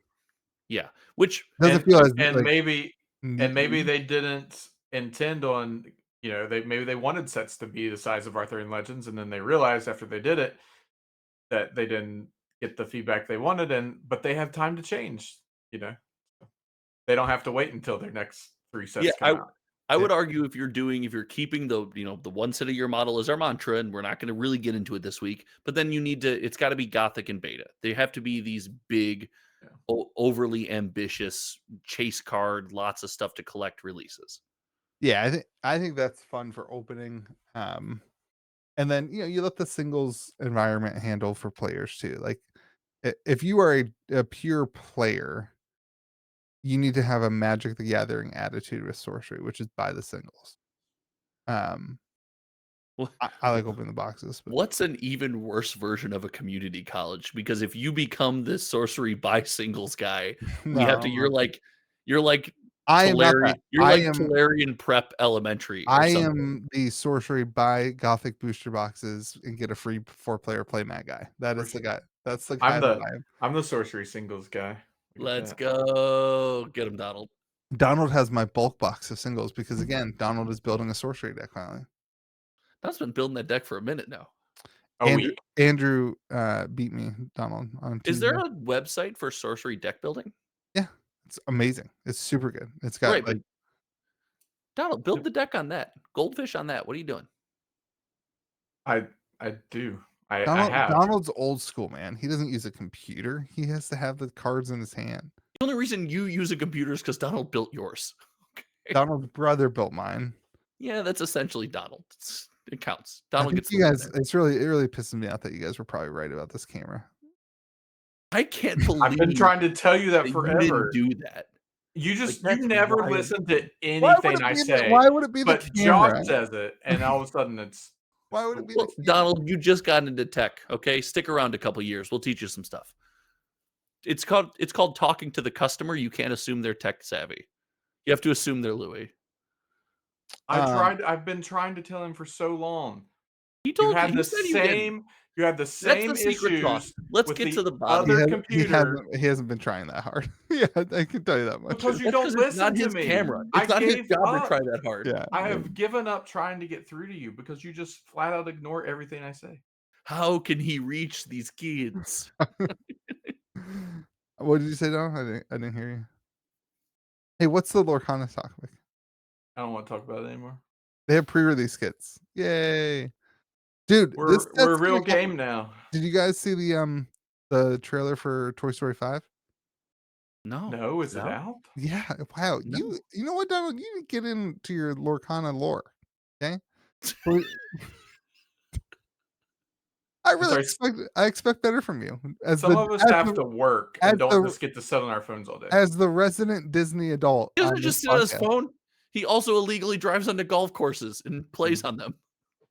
Yeah. Which Doesn't feel as and like maybe neat. they didn't intend on, maybe they wanted sets to be the size of Arthurian Legends, and then they realized after they did it that they didn't get the feedback they wanted, but they have time to change, you know? They don't have to wait until their next 3 sets Yeah, come out. I would argue if you're keeping the the one set of your model as our mantra, and we're not going to really get into it this week, but then it's got to be Gothic and Beta. They have to be these big, overly ambitious chase card, lots of stuff to collect releases. Yeah, I think that's fun for opening. And then you let the singles environment handle for players too. Like if you are a pure player, you need to have a Magic the Gathering attitude with sorcery, which is buy the singles. I like opening the boxes. But What's an even worse version of a community college? Because if you become this sorcery buy singles guy, you have to. You're like I am not that. You're like Tolarian Prep Elementary. Or I something. am the sorcery buy Gothic booster boxes and get a free 4-player play mat guy. That is the guy. That's the guy that I am. I'm the sorcery singles guy. Let's go. Get him, Donald. Donald has my bulk box of singles because again, Donald is building a sorcery deck finally. Donald's been building that deck for a minute now. Andrew beat me, Donald, on Tuesday. Is there a website for sorcery deck building? Yeah, it's amazing. It's super good. It's got but Donald, build the deck on that. Goldfish on that. What are you doing? I do. I have. Donald's old school, man. He doesn't use a computer. He has to have the cards in his hand. The only reason you use a computer is because Donald built yours. Okay. Donald's brother built mine. Yeah, that's essentially Donald. It counts. Donald gets you guys. It really pisses me out that you guys were probably right about this camera. I can't believe I've been trying to tell you that forever. You didn't do that. You just you never listen to anything I say. Why would it be the camera? Josh says it, and all of a sudden it's. Why would it be? Donald, you just got into tech. Okay, stick around a couple years. We'll teach you some stuff. It's called talking to the customer. You can't assume they're tech savvy. You have to assume they're Louis. I've been trying to tell him for so long. He told you had the same. You had the same issues. Let's get to the bottom. Other computer. He hasn't been trying that hard. Yeah, I can tell you that much. Because you don't listen to me. Camera. It's not his job to try that hard. Yeah, I have given up trying to get through to you because you just flat out ignore everything I say. How can he reach these kids? What did you say, Don? I didn't hear you. Hey, what's the Lorcana topic? I don't want to talk about it anymore. They have pre-release kits. Yay. Dude, we're a real game now. Did you guys see the trailer for Toy Story 5? No, is it out? Yeah. Wow. No. You know what, Donald? You need to get into your Lorcana lore. Okay. I expect better from you. Some of us have to work and don't just get to sit on our phones all day. As the resident Disney adult, he doesn't just sit on his phone. He also illegally drives onto golf courses and plays on them.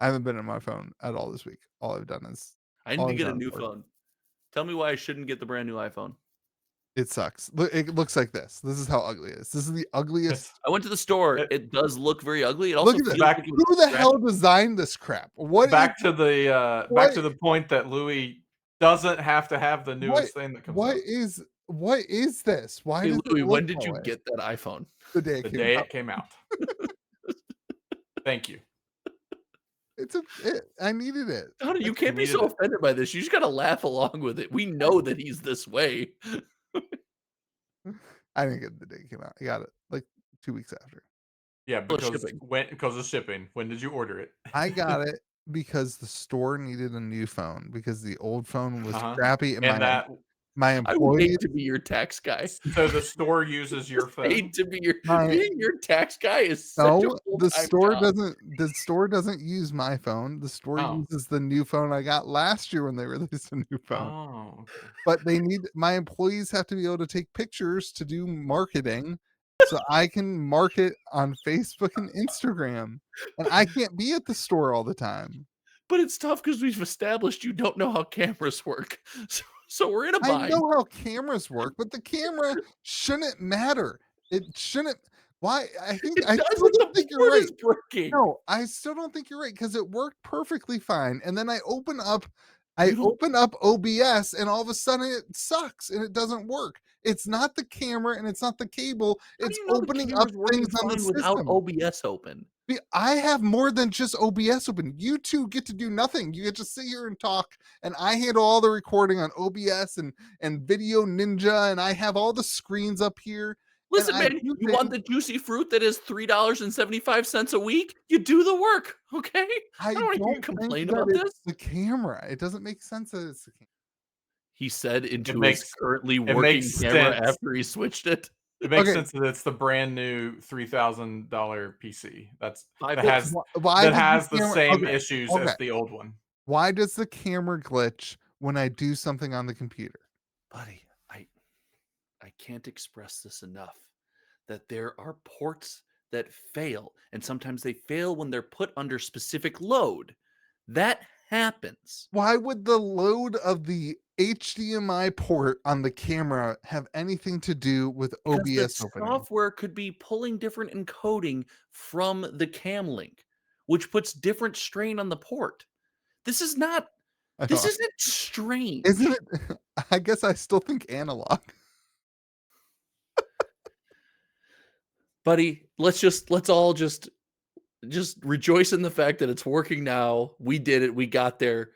I haven't been on my phone at all this week. All I've done is I need to get a new phone. Tell me why I shouldn't get the brand new iPhone. It sucks. It looks like this. This is how ugly it is. This is the ugliest. I went to the store. It does look very ugly. It also feels like who the hell designed this crap? Back to the point that Louis doesn't have to have the newest thing that comes out. What is this? Why hey, Louis, when did you get that iPhone? The day it came out. Thank you. I needed it. You can't be so offended by this. You just gotta laugh along with it. We know that he's this way. I didn't get it the day it came out. I got it like 2 weeks after. Yeah, because of shipping. When did you order it? I got it because the store needed a new phone because the old phone was crappy, and my employee. I hate to be your tax guy. So the store uses your phone. Hate to be being your tax guy is such a the store doesn't use my phone. The store uses the new phone I got last year when they released a new phone. Okay. But my employees have to be able to take pictures to do marketing. So I can market on Facebook and Instagram, and I can't be at the store all the time. But it's tough because we've established you don't know how cameras work. So we're in a bind. I know how cameras work, but the camera shouldn't matter. It shouldn't. Why? I still don't think you're right. No, I still don't think you're right because it worked perfectly fine. And then I open up OBS, and all of a sudden it sucks and it doesn't work. It's not the camera and it's not the cable. It's opening up things on the system without OBS open. I have more than just OBS open. You two get to do nothing. You get to sit here and talk, and I handle all the recording on OBS and Video Ninja, and I have all the screens up here, Listen, I man, do you want think the juicy fruit that is $3.75 a week? You do the work, okay? I I don't want to hear you don't think complain that about it's this. the camera. It doesn't make sense that it's the camera. He said It into his makes currently it working makes camera sense. after he switched it. It makes Okay, sense that it's the brand new $3,000 PC. Five That but bucks. has why that does the has the camera? same Okay, issues okay. as the old one. Why does the camera glitch when I do something on the computer? Buddy, I can't express this enough that there are ports that fail, and sometimes they fail when they're put under specific load. That happens. Why would the load of the HDMI port on the camera have anything to do with Because the OBS opening? software could be pulling different encoding from the cam link, which puts different strain on the port. This is not I this don't. isn't strange. Isn't it? I guess I still think analog. Buddy, let's all just rejoice in the fact that it's working now. We did it. We got there.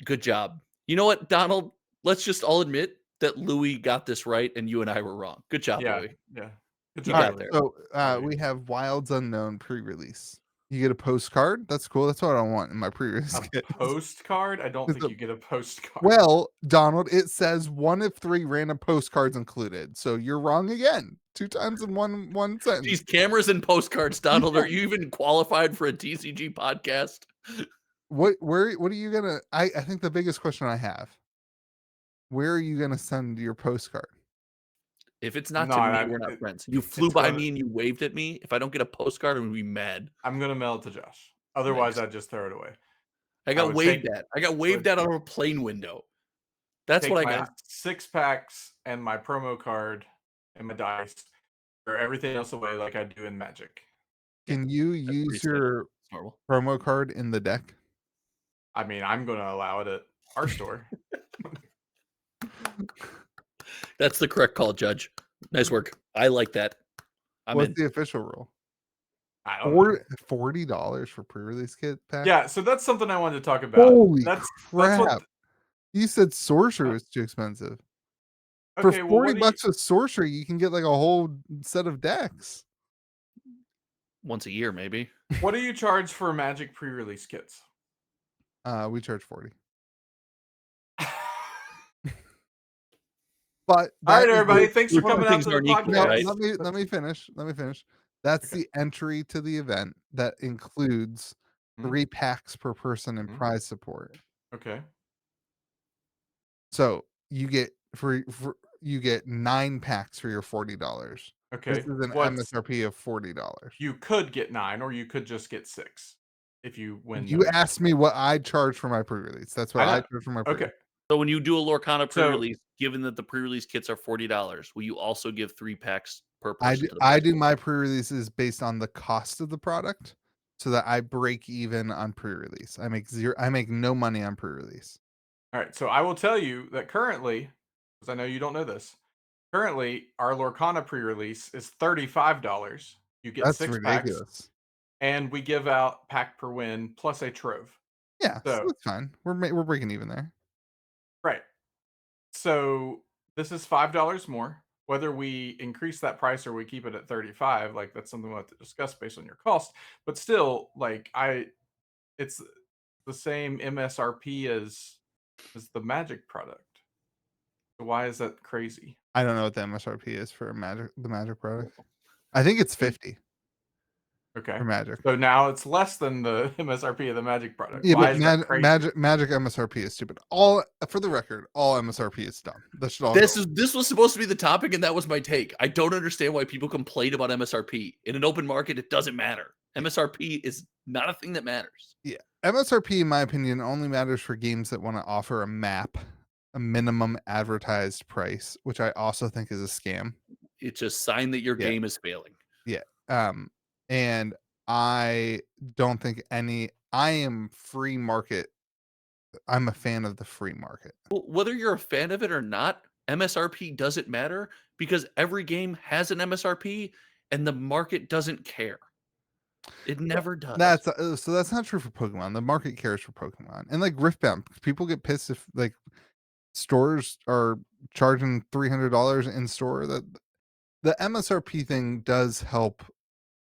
Good job. You know what, Donald? Let's just all admit that Louis got this right and you and I were wrong. Good job, Yeah, Louis. yeah. Good You All job, right, got Louis. there. so Proud of we you. have Wilds Unknown pre-release. You get a postcard. That's cool. That's what I want in my pre-release A kit. postcard? I don't It's think a- you get a postcard. Well, Donald, it says 1 of 3 random postcards included. So you're wrong again. 2 times in one sentence. These cameras and postcards, Donald, Yeah. are you even qualified for a TCG podcast? What are you gonna I think the biggest question I have, where are you gonna send your postcard? If it's not No, to me, I we're not it friends. You flew it's by gonna me and you waved at me. If I don't get a postcard, I'm gonna be mad. I'm gonna mail it to Josh. Otherwise, Nice. I'd just throw it away. I I got would waved take at. I got I waved would at out of a plane window. That's what take I my got. 6 packs and my promo card and my dice, throw everything else away like I do in Magic. Can you That's pretty use standard. your It's normal. promo card in the deck? I mean, I'm gonna allow it at our store. That's the correct call, Judge. Nice work. I like that. I'm What's in. the official rule? I don't know. $40 for pre-release kit pack? Yeah, so that's something I wanted to talk about. Holy That's crap. what You said sorcery was too expensive. For okay, well, 40 what do you bucks with sorcery, you can get like a whole set of decks. Once a year, maybe. what do you charge for Magic pre-release kits? We charge 40. But All right, that is everybody, the thanks for Well, coming out things to the aren't equal, no, podcast. right? let me finish. That's Okay. the entry to the event that includes Mhm. 3 packs per person and Mhm. prize support. Okay. So you get you get 9 packs for your $40. This Okay. is an What's MSRP of $40. you could get 9 or you could just get 6 if you win You those. asked me what I charge for my pre-release. That's what I I know. charge for my Okay. pre-release. So when you do a Lorcana So pre-release, given that the pre-release kits are $40, will you also give 3 packs per person to the I prize do pool? my pre-releases based on the cost of the product so that I break even on pre-release. I make no money on pre-release. all right, so I will tell you that currently, because I know you don't know this, currently our Lorcana pre-release is $35. You get That's 6 packs, ridiculous. and we give out pack per win plus a trove. Yeah, so So that's fine. We're breaking even there. right. So this is $5 more. Whether we increase that price or we keep it at 35, like that's something we'll have to discuss based on your cost. But still, like it's the same MSRP as the Magic product. So why is that crazy? I don't know what the MSRP is for the Magic product. I think it's 50 Okay. for Magic. So now it's less than the MSRP of the Magic product. Yeah, Why but is that crazy? Magic MSRP is stupid. All for the record, all MSRP is dumb. That should all go. This was supposed to be the topic, and that was my take. I don't understand why people complain about MSRP. In an open market, it doesn't matter. MSRP is not a thing that matters. Yeah, MSRP, in my opinion, only matters for games that want to offer a map, a minimum advertised price, which I also think is a scam. It's a sign that your Yeah. game is failing. Yeah. And I don't think I am free market. I'm a fan of the free market. Well, whether you're a fan of it or not, MSRP doesn't matter because every game has an MSRP and the market doesn't care. It never does. That's not true for Pokemon. The market cares for Pokemon. And like Riftbound, people get pissed if like stores are charging $300 in store. That the MSRP thing does help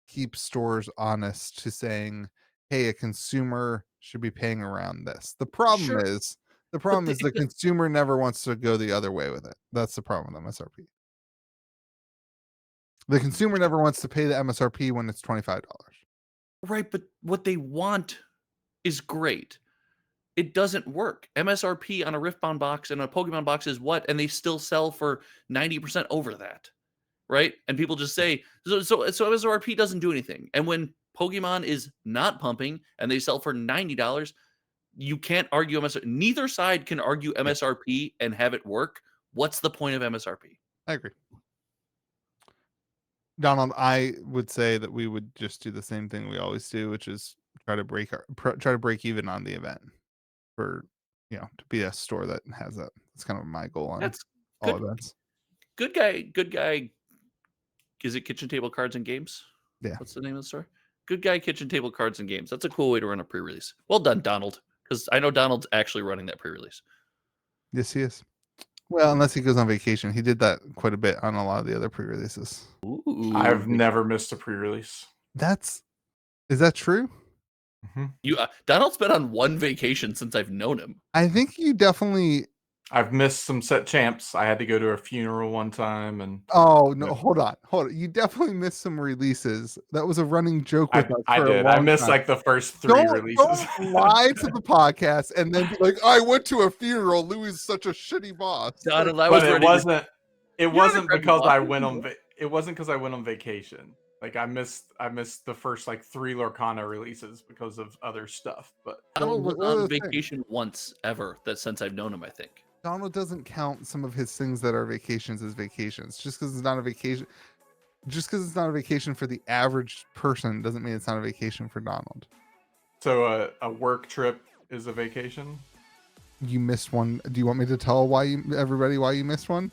keep stores honest to saying, hey, a consumer should be paying around this. The problem Sure, is but the consumer never wants to go the other way with it. That's the problem with MSRP. The consumer never wants to pay the MSRP when it's $25. right, but what they want is great. It doesn't work. MSRP on a Riftbound box and a Pokemon box is what? And they still sell for 90% over that, right? And people just say, so MSRP doesn't do anything. And when Pokemon is not pumping and they sell for $90, you can't argue MSRP. Neither side can argue MSRP and have it work. What's the point of MSRP? I agree. Donald, I would say that we would just do the same thing we always do, which is try to break even on the event for, to be a store that has that. That's kind of my goal on That's all good. events. Good guy. Is it Kitchen Table Cards and Games? Yeah. What's the name of the store? Good Guy Kitchen Table Cards and Games. That's a cool way to run a pre-release. Well done, Donald. Because I know Donald's actually running that pre-release. Yes, he is. Well, unless he goes on vacation. He did that quite a bit on a lot of the other pre-releases. Ooh, I've never missed a pre-release. Is that true? Donald's been on one vacation since I've known him. I think you definitely. I've missed some set champs. I had to go to a funeral one time, and Oh no! Hold on. You definitely missed some releases. That was a running joke with us. I did. I missed like the first 3 releases. Don't lie to the podcast and then be like, "I went to a funeral. Louis is such a shitty boss." Donald, Like, I was But ready. it wasn't because I Boston went on. people? It wasn't because I went on vacation. Like I missed the first like 3 Lorcana releases because of other stuff. But Donald was what are on the things? vacation once ever. Since I've known him, I think. Donald doesn't count some of his things that are vacations as vacations. Just because it's not a vacation, for the average person doesn't mean it's not a vacation for Donald. so a work trip is a vacation. You missed one. Do you want me to tell everybody why you missed one?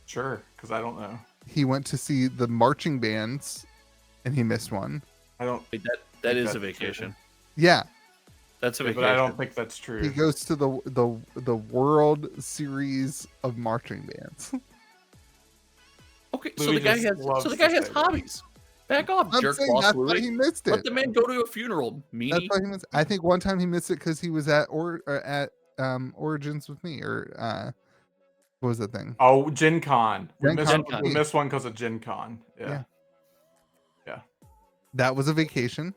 Sure, because I don't know. He went to see the marching bands, and he missed one. I don't. Wait, that is that's a vacation. Yeah, That's a Yeah, vacation. but I don't think that's true. he goes to the World Series of marching bands. Okay, so Louis the guy just has loves the guy to has say- hobbies. Back off, I'm jerk saying off, that's why Louis. he missed Let it. the man go to a funeral, meanie. That's why he missed. I think one time he missed it because he was at Origins with me, or what was that thing? Oh, Gen Con. Gen Con. We missed one because of Gen Con. Yeah. Yeah. That was a vacation.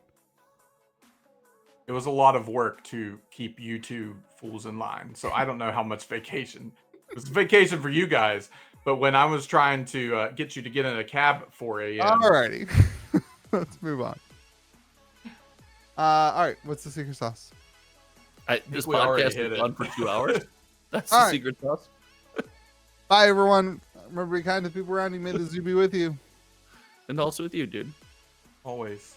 It was a lot of work to keep you two fools in line. So I don't know how much vacation. It was a vacation for you guys. But when I was trying to get you to get in a cab at 4 a.m. Alrighty, let's move on. All right, what's the secret sauce? This we already podcast hit is it. on for 2 hours. That's All the right. secret sauce. Bye, everyone. Remember, be kind to people around you. May the zoo be with you. And also with you, dude. Always.